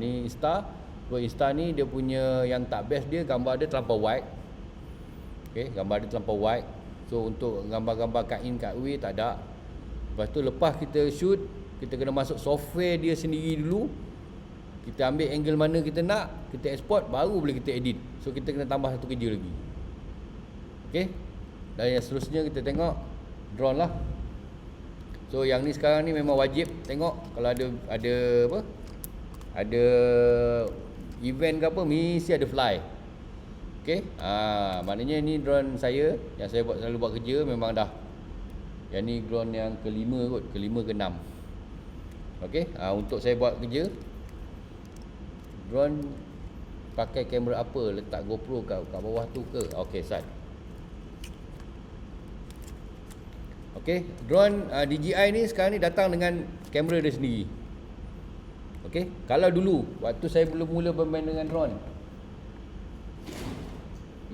ni Insta. Insta ni dia punya yang tak best dia, gambar dia terlampau wide. Okey, gambar dia terlampau wide. So untuk gambar-gambar cut in cut away tak ada. Lepas tu lepas kita shoot, kita kena masuk software dia sendiri dulu. Kita ambil angle mana kita nak, kita export, baru boleh kita edit. So kita kena tambah satu kerja lagi. Okey. Dan yang seterusnya kita tengok drone lah. So yang ni sekarang ni memang wajib tengok kalau ada apa? Ada event ke apa, mesti ada fly. Okey. Maknanya ni drone saya yang saya selalu buat kerja memang dah. Yang ni drone yang kelima kot, kelima ke 6. Okey. Untuk saya buat kerja, drone pakai kamera apa, letak GoPro kat bawah tu ke? Okey, start. Okey, drone DJI ni sekarang ni datang dengan kamera dia sendiri. Okey, kalau dulu waktu saya mula bermain dengan drone,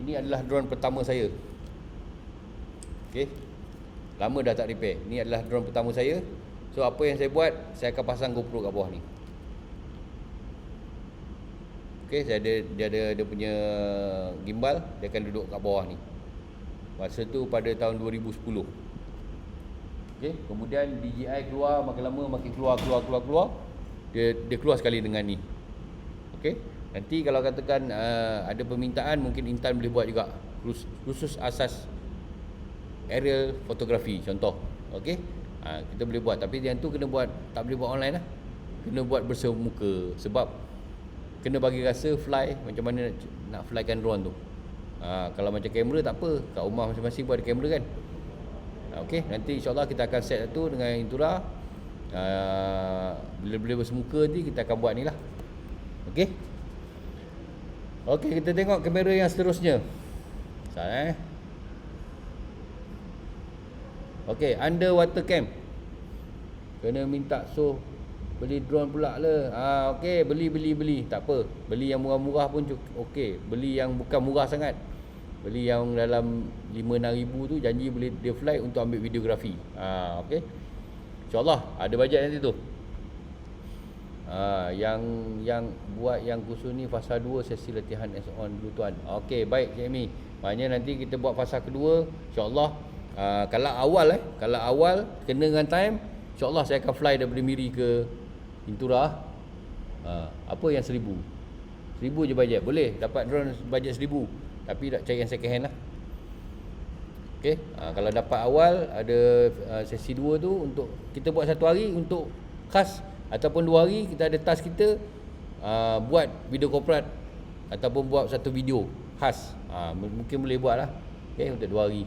ini adalah drone pertama saya. Okey, lama dah tak repair. Ini adalah drone pertama saya. So apa yang saya buat, saya akan pasang GoPro kat bawah ni. Okey, dia punya gimbal, dia akan duduk kat bawah ni. Masa tu pada tahun 2010. Okey, kemudian DJI keluar, makin lama makin keluar. Dia keluar sekali dengan ni. Okey, nanti kalau katakan ada permintaan, mungkin Intan boleh buat juga khusus asas aerial fotografi contoh. Okey, kita boleh buat, tapi yang tu kena buat, tak boleh buat online lah. Kena buat bersemuka, sebab kena bagi rasa fly macam mana nak flykan drone tu. Kalau macam kamera tak apa, kat rumah masing-masing pun ada kamera kan. Okey, nanti insyaAllah kita akan set tu dengan Intura. Bila boleh bersemuka nanti kita akan buat ni lah. Okey. Okey, kita tengok kamera yang seterusnya. Salah Okey, underwater cam. Kena minta beli drone pula lah. Okey, beli. Tak apa. Beli yang murah-murah pun okey. Beli yang bukan murah sangat. Beli yang dalam 5-6 ribu tu, janji boleh dia fly untuk ambil videografi. Okey. InsyaAllah ada bajet nanti tu. Yang buat yang khusus ni fasa 2 sesi latihan on dulu tuan. Okey, baik Cik Amy. Maknanya nanti kita buat fasa kedua, insya-Allah. Kalau awal kena dengan time, insya-Allah saya akan fly daripada Miri ke Intura. Apa yang 1000 je bajet. Boleh dapat drone bajet 1000, tapi nak cari yang second hand lah. Okey, kalau dapat awal ada sesi 2 tu, untuk kita buat satu hari untuk khas, ataupun 2 hari kita ada task kita buat video korporat ataupun buat satu video khas. Mungkin boleh buat lah. Okey, untuk 2 hari.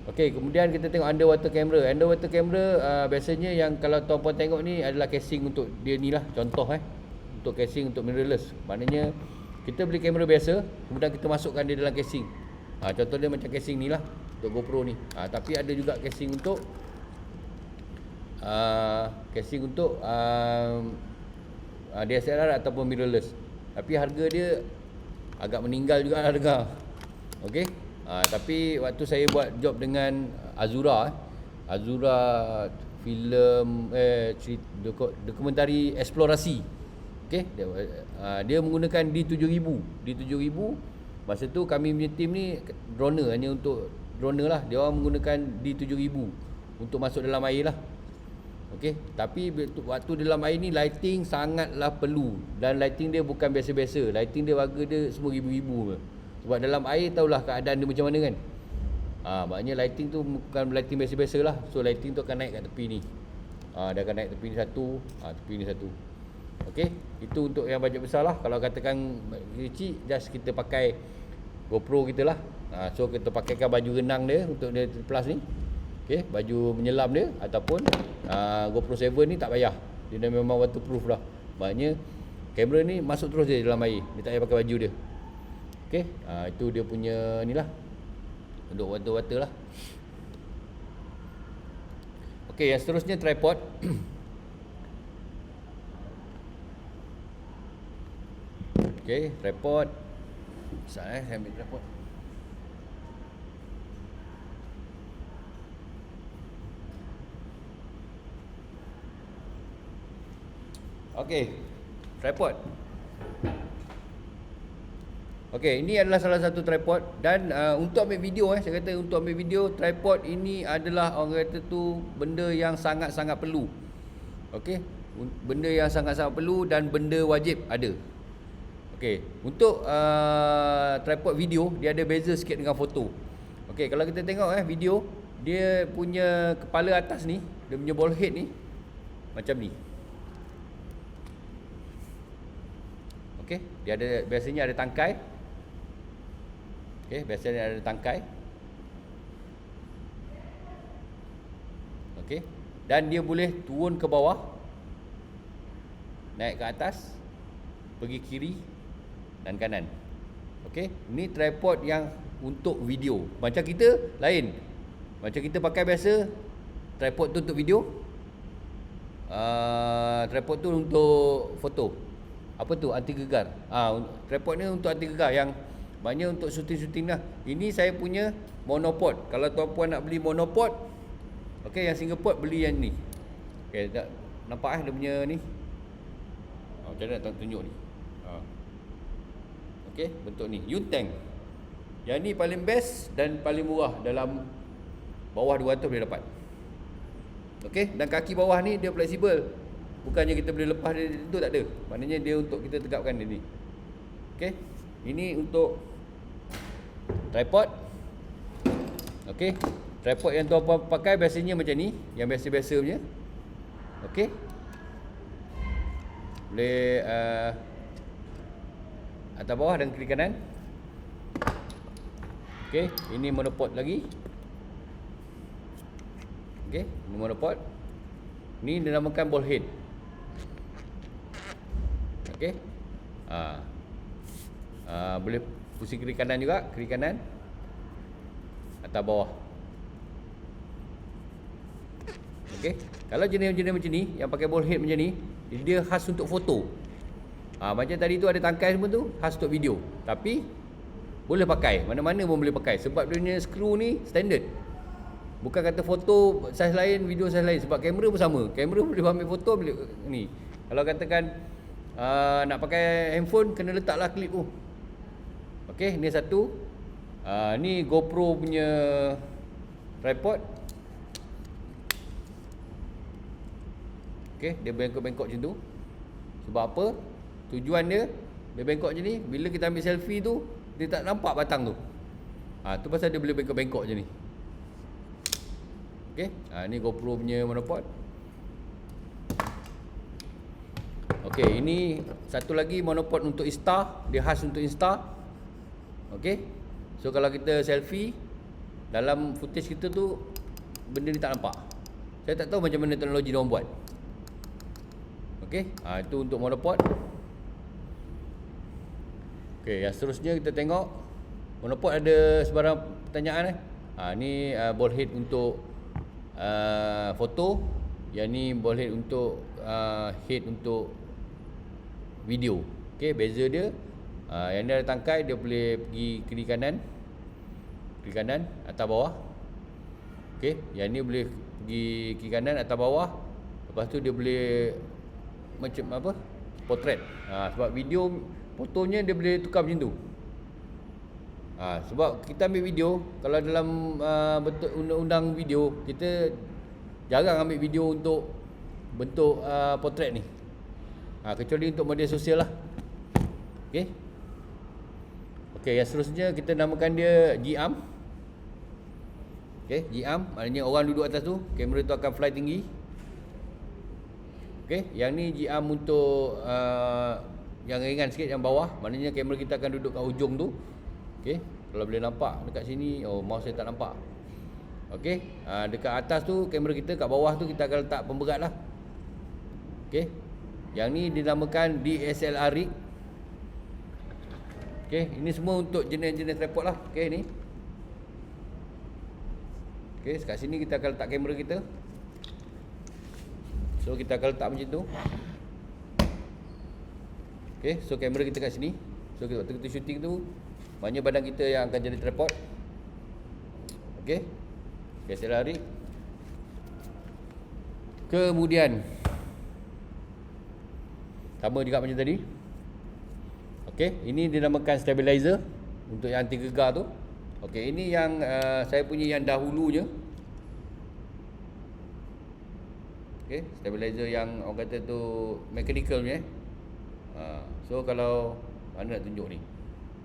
Okey, kemudian kita tengok underwater camera. Underwater camera biasanya yang kalau tuan-puan tengok ni adalah casing untuk dia ni lah, contoh untuk casing untuk mirrorless. Maknanya kita beli kamera biasa, kemudian kita masukkan dia dalam casing. Contoh dia macam casing ni lah untuk GoPro ni. Tapi ada juga casing untuk DSLR ataupun mirrorless. Tapi harga dia agak meninggal juga lah dengar. Okey. Tapi waktu saya buat job dengan Azura filem dokumentari eksplorasi. Okey, dia menggunakan D7000. Masa tu kami punya team ni drone hanya untuk drone lah. Dia orang menggunakan D7000 untuk masuk dalam air lah. Okey, tapi waktu dalam air ni lighting sangatlah perlu, dan lighting dia bukan biasa-biasa. Lighting dia harga dia semua ribu-ribu. Sebab dalam air tahulah keadaan dia macam mana kan. Maknanya lighting tu bukan lighting biasa-biasa lah. So lighting tu akan naik kat tepi ni. Dia akan naik tepi ni satu, tepi ni satu. Okey, itu untuk yang bajet besar lah. Kalau katakan kecil, just kita pakai GoPro kita lah. So kita pakaikan baju renang dia untuk dia plus ni. Okey, baju menyelam dia, ataupun GoPro 7 ni tak payah. Dia dah memang waterproof dah. Maknanya kamera ni masuk terus je dalam air. Dia tak payah pakai baju dia. Okey, itu dia punya ni lah, untuk water lah. Okey, yang seterusnya tripod. Okey, tripod. Saya ambil tripod. Okey, tripod. Okey, ini adalah salah satu tripod, dan untuk ambil video saya kata untuk ambil video, tripod ini adalah orang kata tu benda yang sangat-sangat perlu. Okey, benda yang sangat-sangat perlu dan benda wajib ada. Okey, untuk tripod video dia ada beza sikit dengan foto. Okey, kalau kita tengok video, dia punya kepala atas ni, dia punya ball head ni macam ni. Okey, dia ada, biasanya ada tangkai. Okey, biasanya ada tangkai. Okey, dan dia boleh turun ke bawah, naik ke atas, pergi kiri dan kanan. Okey, ini tripod yang untuk video. Macam kita lain. Macam kita pakai biasa, tripod tu untuk video. Tripod tu untuk foto. Apa tu? Anti gegar. Tripod ni untuk anti gegar, yang maknanya untuk syuting-syuting lah. Ini saya punya monopod. Kalau tuan-puan nak beli monopod, okey, yang single pod, beli yang ni. Okey, tak nampak dia punya ni. Macam mana nak tunjuk ni? Okey, bentuk ni. U-Tank. Yang ni paling best dan paling murah, dalam bawah 200 boleh dapat. Okey, dan kaki bawah ni dia fleksibel. Bukannya kita boleh lepas dia tu, tak ada. Maknanya dia untuk kita tegapkan dia ni. Okey. Ini untuk tripod. Okey. Tripod yang tuan pakai biasanya macam ni, yang biasa-biasa punya. Okey. Boleh atas bawah dan kiri kanan. Okey, ini monopod lagi. Okey, ini monopod. Ni dinamakan ball head. Okey. Boleh pusing kiri kanan juga, kiri kanan. Atas bawah. Okey. Kalau jenis-jenis macam ni, yang pakai ball head macam ni, dia khas untuk foto. Macam tadi tu ada tangkai semua tu, khas untuk video. Tapi boleh pakai, mana-mana pun boleh pakai. Sebab dia punya skru ni standard. Bukan kata foto saiz lain, video saiz lain. Sebab kamera pun sama. Kamera boleh ambil foto, boleh ni. Kalau katakan nak pakai handphone, kena letaklah klip tu. Okey, ni satu. Ni GoPro punya tripod. Okey, dia bengkok-bengkok macam tu. Sebab apa? Tujuan dia bengkok macam ni, bila kita ambil selfie tu, dia tak nampak batang tu. Tu pasal dia boleh bengkok-bengkok macam ni. Okey, ni GoPro punya monopod. Okey, ini satu lagi monopod untuk Insta, dia khas untuk Insta. Okey. So kalau kita selfie, dalam footage kita tu benda ni tak nampak. Saya tak tahu macam mana teknologi dia orang buat. Okey, itu untuk monopod. Okey, yang seterusnya kita tengok monopod ada sebarang pertanyaan ni ball head untuk foto, yang ni ball head untuk head untuk video. Okey, beza dia yang ni ada tangkai, dia boleh pergi kiri kanan, atas bawah. Okey, yang ni boleh pergi kiri kanan, atas bawah. Lepas tu dia boleh macam apa? Portrait. Sebab video fotonya dia boleh tukar macam tu. Sebab kita ambil video, kalau dalam bentuk undang-undang video, kita jarang ambil video untuk bentuk portrait ni. Kecuali untuk media sosial lah. Okey. Okey, yang seterusnya kita namakan dia G-arm. Okey, G-arm maknanya orang duduk atas tu, kamera tu akan fly tinggi. Okey, yang ni G-arm untuk yang ringan sikit, yang bawah, maknanya kamera kita akan duduk kat ujung tu. Okey, kalau boleh nampak dekat sini, mouse saya tak nampak. Okey, dekat atas tu kamera kita, kat bawah tu kita akan letak pemberat lah. Okey, yang ni dinamakan DSLR rig. Okey, ini semua untuk jenis-jenis tripod lah. Okey, ni. Okey, kat sini kita akan letak kamera kita. So kita akan letak macam tu. Okey, so kamera kita kat sini. So waktu kita shooting tu, maknanya badan kita yang akan jadi tripod. Okey, DSLR rig. Kemudian sama juga macam tadi. Okey, ini dinamakan stabilizer untuk yang anti gegar tu. Okey, ini yang saya punya yang dahulunya. Okey, stabilizer yang orang kata tu mechanical punya. So kalau mana nak tunjuk ni,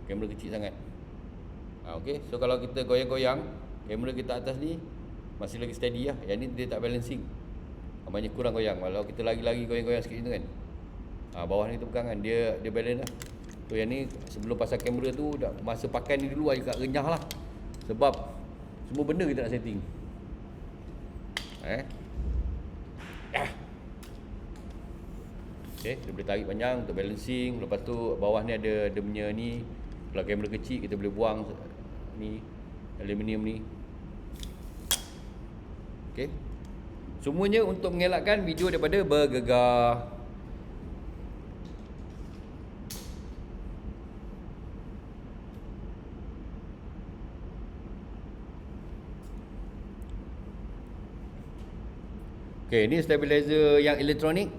kamera kecil sangat. Okey, so kalau kita goyang-goyang, kamera kita atas ni masih lagi steady lah. Yang ni dia tak balancing, banyak kurang goyang. Kalau kita lagi-lagi goyang-goyang sikit tu kan, bawah ni kita pegang kan, dia balance lah. So yang ni sebelum pasang kamera tu, masa pakai ni dulu agak renyah lah. Sebab semua benda kita nak setting. Okay, dia boleh tarik panjang untuk balancing. Lepas tu bawah ni ada dia punya ni. Kalau kamera kecil kita boleh buang ni aluminium ni. Okay, semuanya untuk mengelakkan video daripada bergegar. Okey, ni stabilizer yang elektronik.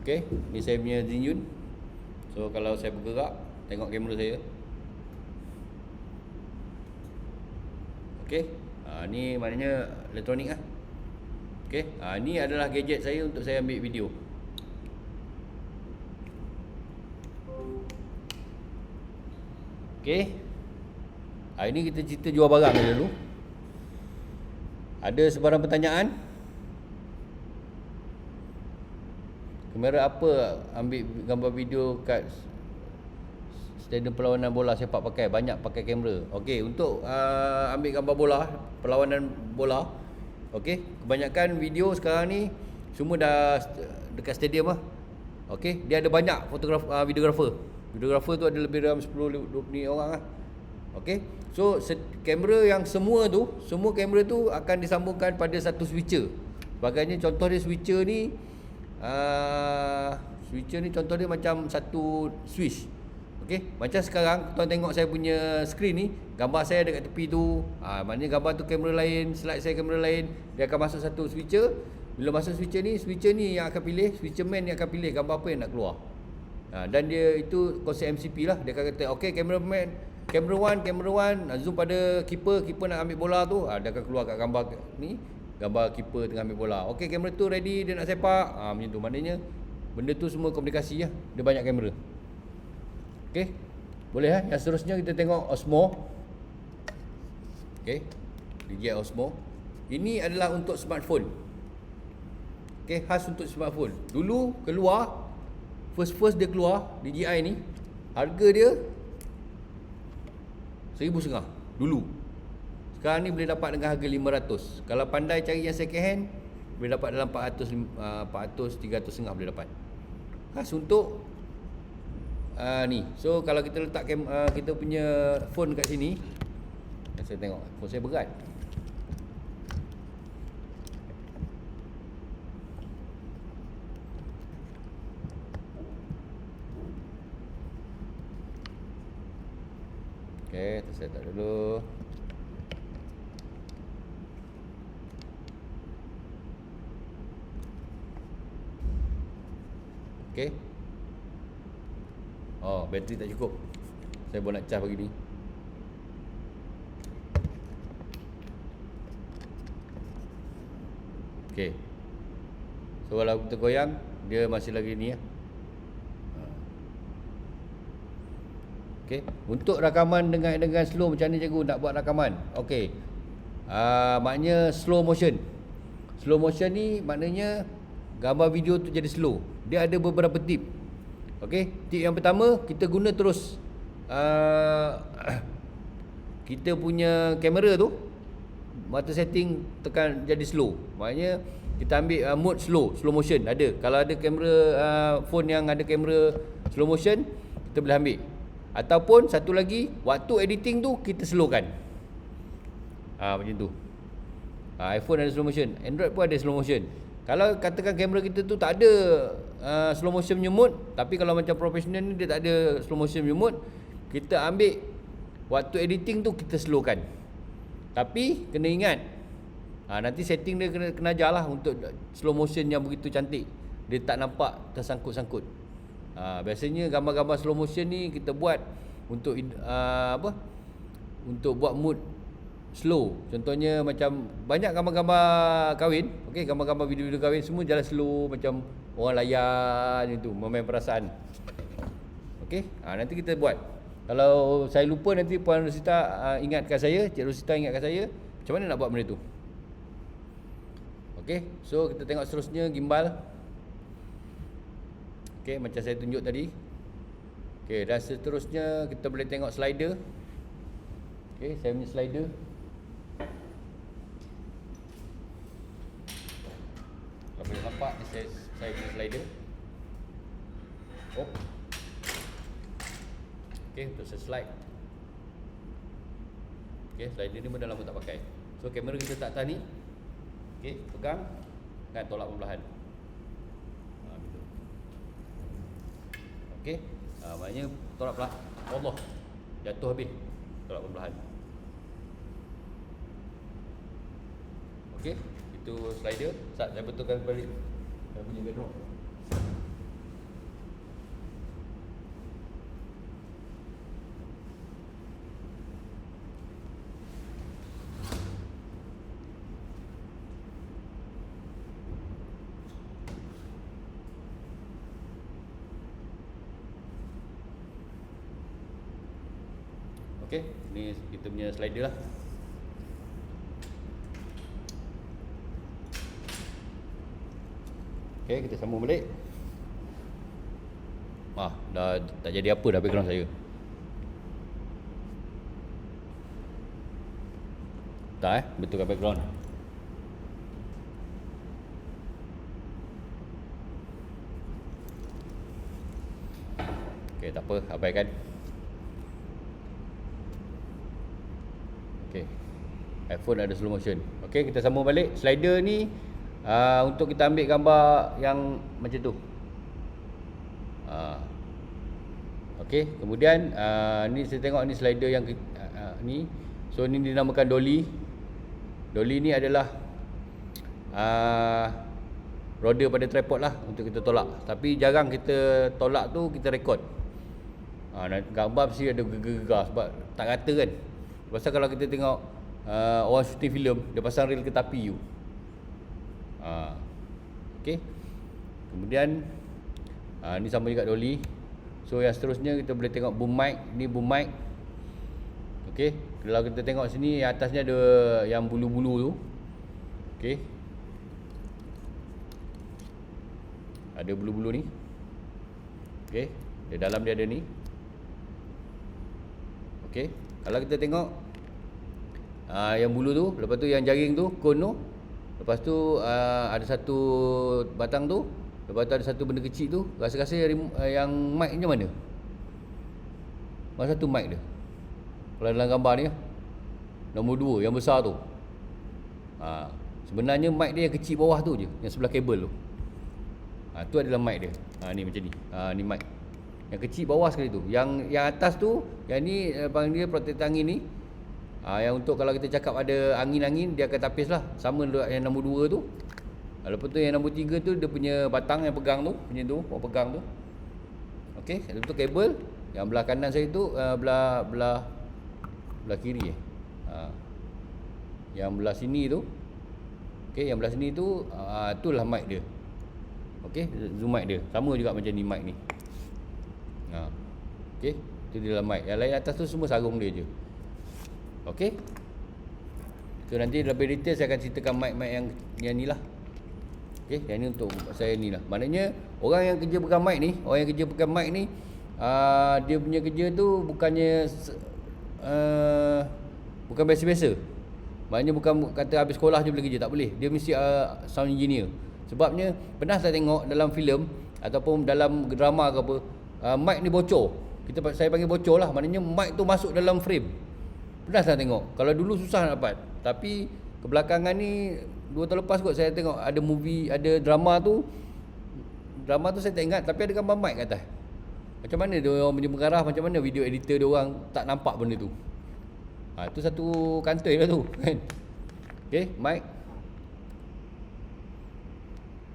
Okey, ni saya punya Zinyun. So kalau saya bergerak, tengok kamera saya. Okey, ni maknanya elektronik lah. Okey, ni adalah gadget saya untuk saya ambil video. Okey. Hari ni kita cerita jual barang dulu. Ada sebarang pertanyaan? Kamera apa ambil gambar video kat stadium perlawanan bola sepak pakai? Banyak pakai kamera. Okey, untuk ambil gambar bola, perlawanan bola. Okey, kebanyakan video sekarang ni semua dah dekat stadium lah. Okey, dia ada banyak videographer. Videographer tu ada lebih dalam 10-20 orang lah. Okey. So kamera yang semua kamera tu akan disambungkan pada satu switcher. Sebagainya contoh dia switcher ni contoh dia macam satu switch. Okey, macam sekarang tuan tengok saya punya skrin ni, gambar saya ada kat tepi tu. Maknanya gambar tu kamera lain, slide saya kamera lain, dia akan masuk satu switcher. Bila masuk switcher ni yang akan pilih, switcher man yang akan pilih gambar apa yang nak keluar. Dan dia itu konsep MCP lah. Dia akan kata okey, camera 1 zoom pada keeper nak ambil bola tu, dia akan keluar kat gambar ni, gambar keeper tengah ambil bola. Okey, kamera tu ready, dia nak sepak, macam tu. Maknanya benda tu semua komunikasi lah. Dia banyak kamera. Okey, boleh Yang seterusnya kita tengok Osmo. Okey, DJI Osmo. Ini adalah untuk smartphone. Okey, khas untuk smartphone. Dulu keluar First dia keluar DJI ni, harga dia 1,500 dulu. Sekarang ni boleh dapat dengan harga 500. Kalau pandai cari yang second hand, boleh dapat dalam 400, 300 boleh dapat. Khas untuk ni. So kalau kita letak kita punya phone kat sini, saya tengok phone saya berat. Okey, saya tak dulu. Okey. Oh, bateri tak cukup. Saya boleh nak cas pagi ni. Okey. So kalau kita goyang, dia masih lagi ni ya. Okey, untuk rakaman dengan slow macam ni cikgu nak buat rakaman. Okey. Maknanya slow motion. Slow motion ni maknanya gambar video tu jadi slow. Dia ada beberapa tip. Okey, tip yang pertama, kita guna terus kita punya kamera tu, mata setting tekan jadi slow. Maknanya kita ambil mode slow motion ada. Kalau ada kamera phone yang ada kamera slow motion, kita boleh ambil. Ataupun satu lagi, waktu editing tu kita slowkan. Macam tu. iPhone ada slow motion, Android pun ada slow motion. Kalau katakan kamera kita tu tak ada slow motion punya mode, tapi kalau macam professional ni dia tak ada slow motion punya mode, kita ambil waktu editing tu kita slowkan. Tapi kena ingat, nanti setting dia kena ajar lah untuk slow motion yang begitu cantik. Dia tak nampak tersangkut-sangkut. Biasanya gambar-gambar slow motion ni kita buat untuk untuk buat mood slow. Contohnya macam banyak gambar-gambar kahwin, okey, gambar-gambar video-video kahwin semua jalan slow macam orang layan macam tu, memain perasaan. Okey, nanti kita buat. Kalau saya lupa nanti Puan Rosita ingatkan saya, Cik Rosita ingatkan saya macam mana nak buat benda tu. Okey, so kita tengok seterusnya gimbal. Okey, macam saya tunjuk tadi. Okey, dan seterusnya kita boleh tengok slider. Okey, saya punya slider. Kalau boleh nampak ni saya punya slider. Okey, untuk saya slide. Okey, slider ni pun dah lama tak pakai. So kamera kita tak atas ni. Okey, pegang dan tolak perlahan. Okey, maknanya tolak pelan. Allah. Jatuh habis. Tolak perlahan. Okey, itu slider. Sat, saya betulkan balik. Saya punya background. Okey, ni kita punya slider lah. Okey, kita sambung balik. Dah tak jadi apa dah background saya. Tak betulkan background. Okey, tak apa, abaikan. Okey. iPhone ada slow motion. Okey, kita sambung balik. Slider ni untuk kita ambil gambar yang macam tu. Okey, kemudian ni saya tengok ni slider yang ni. So ni dinamakan dolly. Dolly ni adalah roda pada tripod lah untuk kita tolak. Tapi jarang kita tolak tu kita rekod. Gambar mesti ada gegar-gegar sebab tak rata kan. Pasal kalau kita tengok orang syuting filem, dia pasang reel ke tepi tu. Okey. Kemudian ni sama juga dolly. So yang seterusnya kita boleh tengok boom mic. Ni boom mic. Okey. Kalau kita tengok sini yang atasnya ada yang bulu-bulu tu. Okey. Ada bulu-bulu ni. Okey. Di dalam dia ada ni. Okey. Kalau kita tengok yang bulu tu, lepas tu yang jaring tu, cone tu. Lepas tu ada satu batang tu. Lepas tu ada satu benda kecil tu. Rasa-rasa yang mic ni mana? Mana satu mic dia? Kalau dalam gambar ni nombor 2 yang besar tu. Sebenarnya mic dia yang kecil bawah tu je, yang sebelah kabel tu. Tu adalah mic dia. Ni macam ni. Ni mic. Yang kecil bawah sekali tu. Yang atas tu, yang ni panggil dia protektor angin ni. Yang untuk kalau kita cakap ada angin-angin, dia akan tapis lah. Sama yang nombor 2 tu. Lepas tu yang nombor 3 tu, dia punya batang yang pegang tu. Macam tu, orang pegang tu. Okey, lepas tu kabel. Yang belah kanan saya tu, belah kiri yang belah sini tu. Okey, yang belah sini tu, itulah mic dia. Okey, zoom mic dia. Sama juga macam ni mic ni. Okey, itu dia lah mic. Yang lain atas tu semua sarung dia je. Okey. So nanti lebih detail saya akan ceritakan mic-mic yang ni lah. Okey, yang ni untuk saya ni lah. Maknanya orang yang kerja pegang mic ni, dia punya kerja tu bukannya bukan biasa-biasa. Maknanya bukan kata habis sekolah je boleh kerja, tak boleh. Dia mesti sound engineer. Sebabnya pernah saya tengok dalam filem ataupun dalam drama ke apa, mic ni bocor. Saya panggil bocor lah. Maknanya mic tu masuk dalam frame. Pernah saya tengok. Kalau dulu susah nak dapat. Tapi kebelakangan ni 2 tahun lepas kot saya tengok ada movie, ada drama tu saya tak ingat, tapi ada gambar mic kat atas. Macam mana dia orang punya pengarah, macam mana video editor dia orang tak nampak benda tu. Tu satu kantoi lah tu kan. Okey, mic.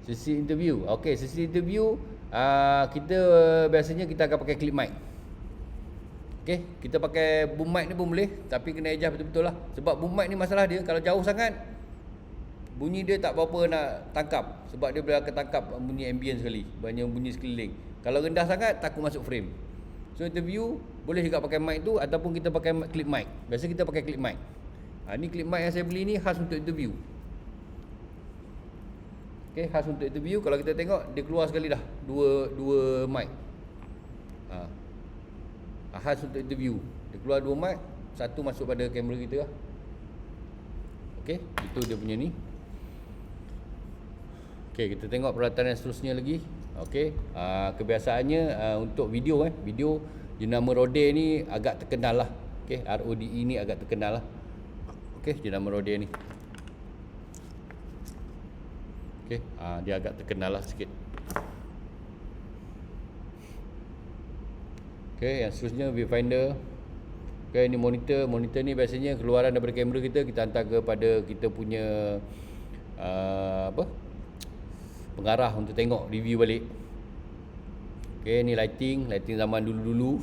Sesi interview. Okey, sesi interview kita biasanya kita akan pakai clip mic. Okey, kita pakai boom mic ni pun boleh, tapi kena adjust betul-betul lah. Sebab boom mic ni masalah dia, kalau jauh sangat bunyi dia tak berapa nak tangkap. Sebab dia boleh akan tangkap bunyi ambient sekali, banyak bunyi sekeliling. Kalau rendah sangat takut masuk frame. So interview boleh juga pakai mic tu ataupun kita pakai clip mic. Biasa kita pakai clip mic. Ni clip mic yang saya beli ni khas untuk interview. Okey, khas untuk interview. Kalau kita tengok dia keluar sekali dah dua mic. Khas untuk interview. Dia keluar 2 mic, satu masuk pada kamera kita lah. Okey, itu dia punya ni. Okey, kita tengok peralatan yang seterusnya lagi. Okey, kebiasaannya untuk video video jenama Rode ni agak terkenal lah. Okey, RODE ni agak terkenal lah. Okey, jenama Rode ni. Okey, dia agak terkenal lah sikit. Okey, yang seterusnya viewfinder. Okay, ni monitor ni biasanya keluaran daripada kamera kita hantar kepada kita punya pengarah untuk tengok review balik. Okay, ni lighting zaman dulu-dulu.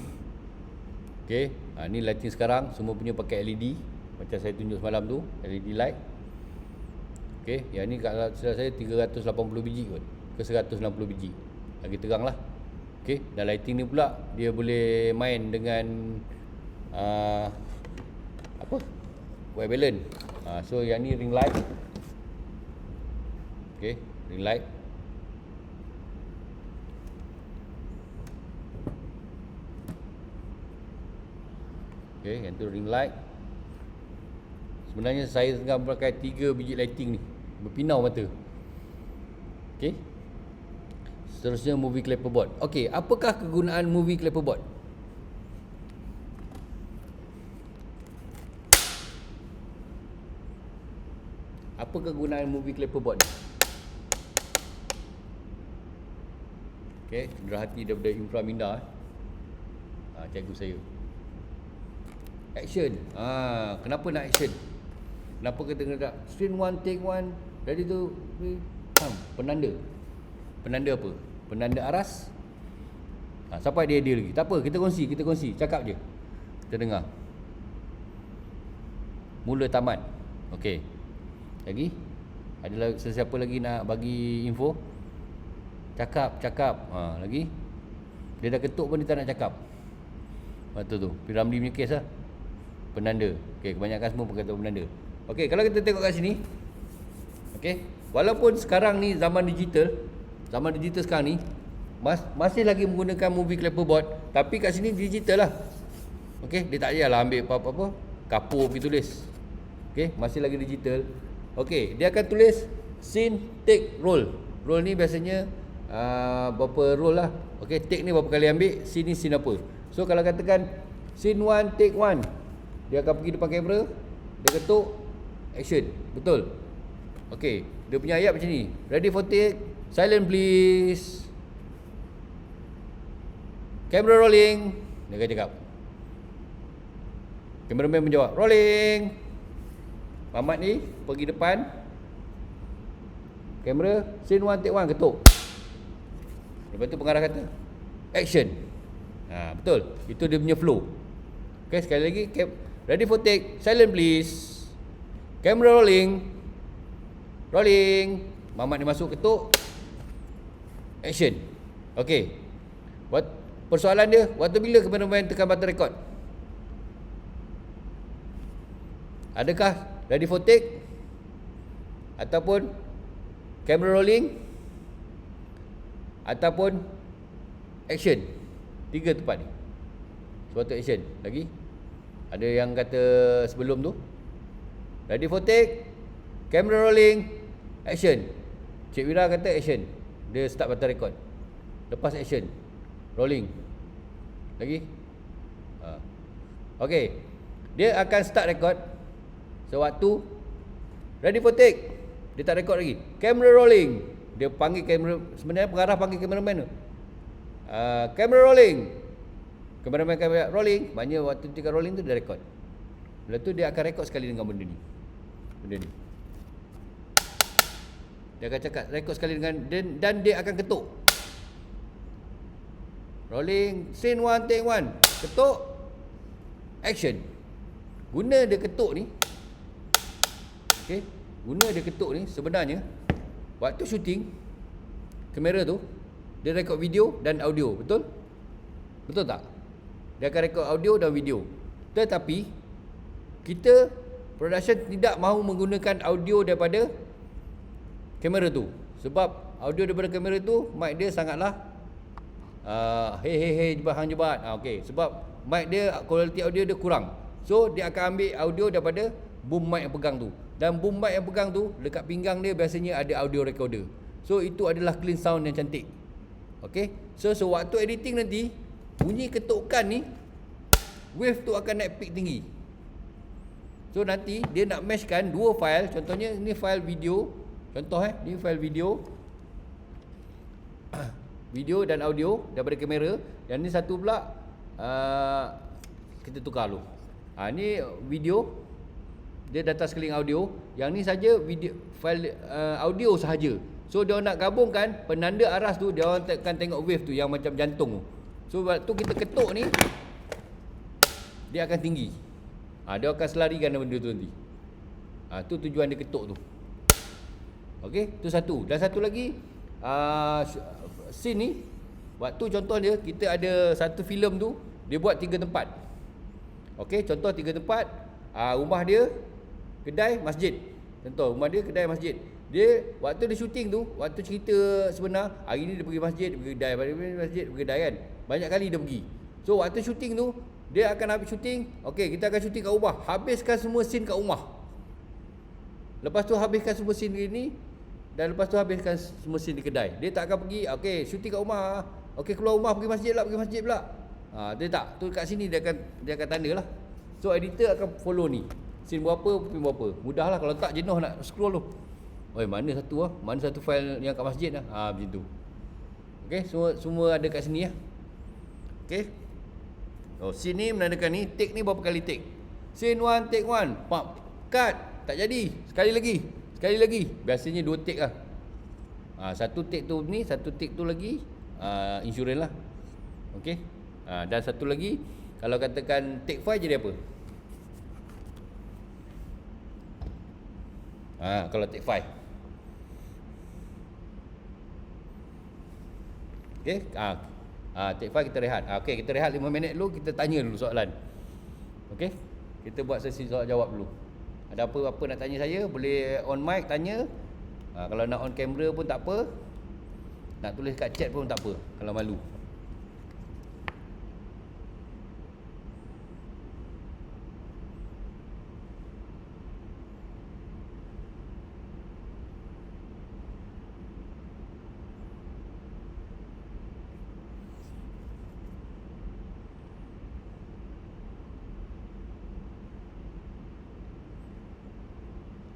Okay, ni lighting sekarang semua punya pakai LED macam saya tunjuk semalam tu, LED light. Okay, yang ni kat saya 380 biji kot ke 160 biji, lagi terang lah. Okay, dan lighting ni pula dia boleh main dengan white balance. So yang ni ring light. Okay, ring light. Okay, yang tu ring light. Sebenarnya saya tengah pakai 3 biji lighting ni, berpinau mata. Okay, seterusnya movie clapperboard. Okay, apakah kegunaan movie clapperboard? Apa kegunaan movie clapperboard ni? Okay, derhati daripada Inframinda cikgu saya. Action. Kenapa nak action? Kenapa kita kena screen 1 take 1 ready to penanda. Penanda apa? Penanda aras. Siapa dia lagi? Tak apa, kita kongsi, cakap je. Kita dengar. Mula tamat. Okey. Lagi? Ada sesiapa lagi nak bagi info? Cakap. Lagi? Dia dah ketuk pun dia tak nak cakap. Betul tu. Piramli punya kes lah. Penanda. Okey, kebanyakan semua berkata penanda. Okey, kalau kita tengok kat sini. Okey, walaupun sekarang ni zaman digital sekarang ni masih lagi menggunakan movie clapperboard, tapi kat sini digital lah. Okey, dia tak payahlah ambil apa-apa kapur pergi tulis. Okey, masih lagi digital. Okey, dia akan tulis scene, take, roll. Roll ni biasanya berapa roll lah. Okey, take ni berapa kali ambil, scene ni scene apa. So kalau katakan scene 1, take 1, dia akan pergi depan kamera, dia ketuk, action. Betul? Okey, dia punya ayat macam ni. Ready for take, silent please. Camera rolling. Dia akan cakap. Cameraman menjawab, rolling. Mamat ni pergi depan kamera, scene 1 take 1, ketuk. Lepas tu pengarah kata action. Betul. Itu dia punya flow. Okay, sekali lagi, ready for take, silent please. Camera rolling. Rolling. Mamat ni masuk, ketuk, action. Okay. Persoalan dia, waktu bila kameraman tekan button record? Adakah ready for take ataupun camera rolling ataupun action? 3 tempat ni. Sebab tu action. Lagi ada yang kata sebelum tu ready for take, camera rolling, action. Cik Wira kata action. Dia start button record. Lepas action, rolling. Lagi okey, dia akan start record sewaktu ready for take. Dia tak record lagi. Camera rolling. Dia panggil kamera, sebenarnya pengarah panggil kameraman tu. Camera rolling. Kameraman rolling. Maknanya waktu ketika rolling tu dia record. Lepas tu dia akan record sekali dengan benda ni. Dia akan cakap record sekali dengan dan dia akan ketuk. Rolling, scene 1 take 1, ketuk, action. Guna dia ketuk ni, okey, guna dia ketuk ni sebenarnya waktu syuting kamera tu dia rekod video dan audio, betul? Betul tak? Dia akan rekod audio dan video. Tetapi kita production tidak mahu menggunakan audio daripada kamera tu. Sebab audio daripada kamera tu mic dia sangatlah hey jebat. Okey, sebab mic dia, kualiti audio dia kurang. So dia akan ambil audio daripada boom mic yang pegang tu. Dan boom mic yang pegang tu dekat pinggang dia biasanya ada audio recorder. So itu adalah clean sound yang cantik. Okey. So waktu editing nanti bunyi ketukan ni wave tu akan naik peak tinggi. So nanti dia nak meshkan dua file. Contohnya ni file video. Ni file video. Video dan audio daripada kamera. Yang ni satu pula kita tukar dulu. Ni video, dia data sekeliling audio. Yang ni saja video file audio sahaja. So dia nak gabungkan penanda aras tu, dia orang akan tengok wave tu yang macam jantung tu. So waktu kita ketuk ni, dia akan tinggi. Dia akan selarikan benda tu nanti. Tu tujuan dia ketuk tu. Okey, tu satu. Dan satu lagi, scene ni, waktu contoh dia, kita ada satu filem tu, dia buat 3 tempat. Okey, contoh 3 tempat, rumah dia, kedai, masjid. Contoh, rumah dia, kedai, masjid. Dia, waktu dia syuting tu, waktu cerita sebenar, hari ni dia pergi masjid, pergi kedai, pergi masjid, pergi kedai kan. Banyak kali dia pergi. So, waktu syuting tu, dia akan habis syuting, okey, kita akan syuting kat rumah. Habiskan semua scene kat rumah. Lepas tu habiskan semua scene ni, dan lepas tu habiskan semua scene di kedai. Dia tak akan pergi, okey, syuting kat rumah. Okey, keluar rumah pergi masjid pula. Dia tak, tu kat sini dia akan tanda lah. So editor akan follow ni. Scene berapa, film berapa. Mudahlah, kalau tak jenuh nak scroll tu. Oi, mana satu mana satu file yang kat masjid lah. Macam tu. Okey, semua ada kat sini lah. Okey. Scene ni menandakan ni, take ni berapa kali take. Scene 1, take 1. Pop. Cut. Tak jadi. Sekali lagi. Biasanya 2 take lah. Satu take tu ni, satu take tu lagi insurans lah. Okey. Dan satu lagi, kalau katakan take 5 jadi apa? Kalau take 5. Okey. Take 5 kita rehat. Okey, kita rehat 5 minit dulu, kita tanya dulu soalan. Okey. Kita buat sesi soal jawab dulu. Ada apa-apa nak tanya saya, boleh on mic tanya. Kalau nak on camera pun tak apa. Nak tulis kat chat pun tak apa, kalau malu.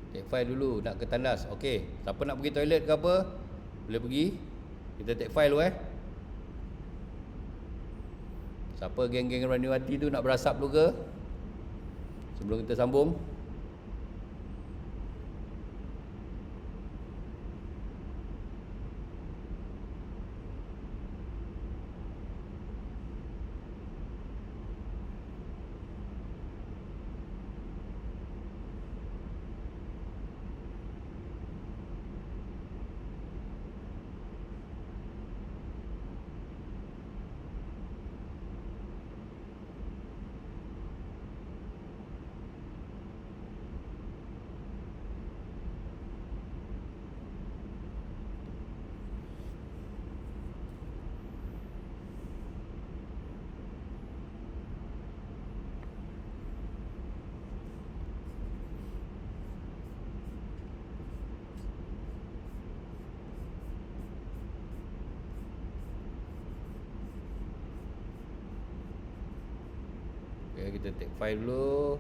Take file dulu, nak ke tandas. Okey, siapa nak pergi toilet ke apa, boleh pergi. Kita take file dulu Siapa geng-geng Raniwati tu nak berasap dulu ke, sebelum kita sambung. Okay, kita take file dulu.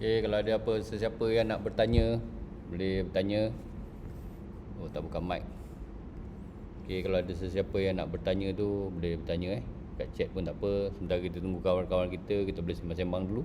Okay, kalau ada apa sesiapa yang nak bertanya, boleh bertanya. Oh, tak buka mic. Okay, kalau ada sesiapa yang nak bertanya tu, boleh bertanya kat chat pun tak apa. Sementara kita tunggu kawan-kawan kita boleh sembang-sembang dulu.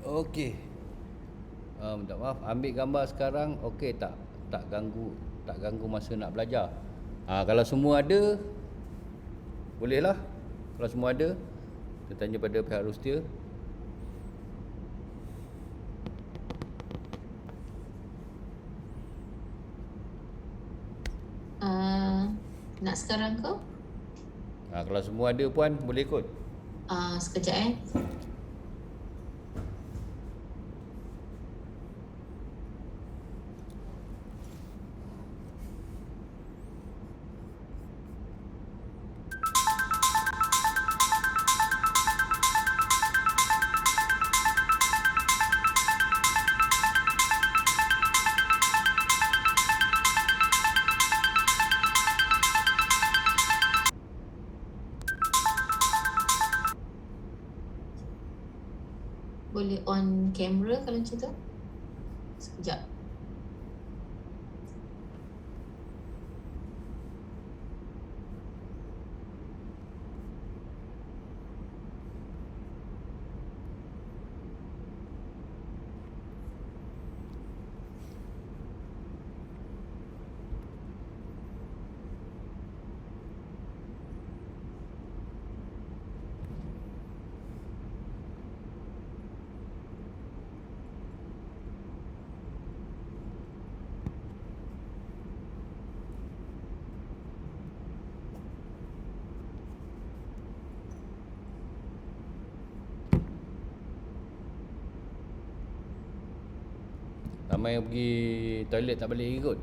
Okey. Minta maaf, ambil gambar sekarang okey tak? Tak ganggu masa nak belajar. Kalau semua ada bolehlah. Kalau semua ada, kita tanya pada pihak Rustia. Nak sekarang ke? Kalau semua ada puan, boleh ikut. Sekejap. Boleh on camera kalau macam tu? Sekejap. Ramai yang pergi toilet tak balik lagi kot.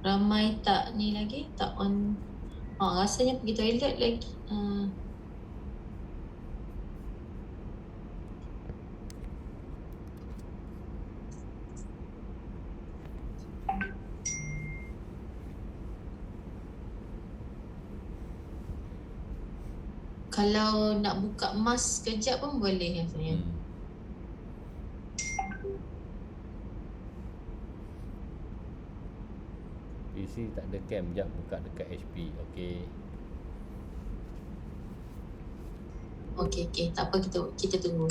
Ramai tak ni lagi, tak on. Rasanya pergi toilet lagi. Kalau nak buka mask sekejap pun boleh rasanya. PC tak ada cam, jap buka dekat HP. Okey. Okey, tak apa, kita tunggu.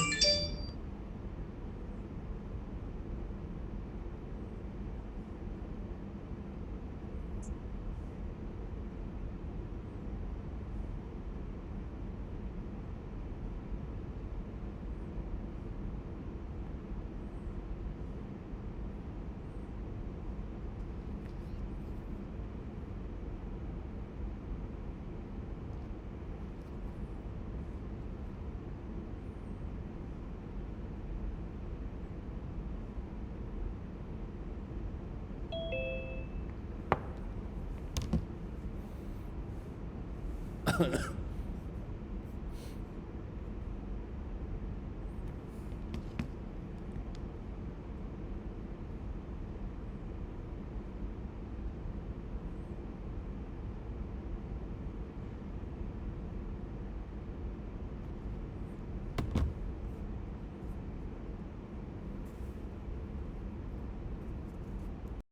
kasih.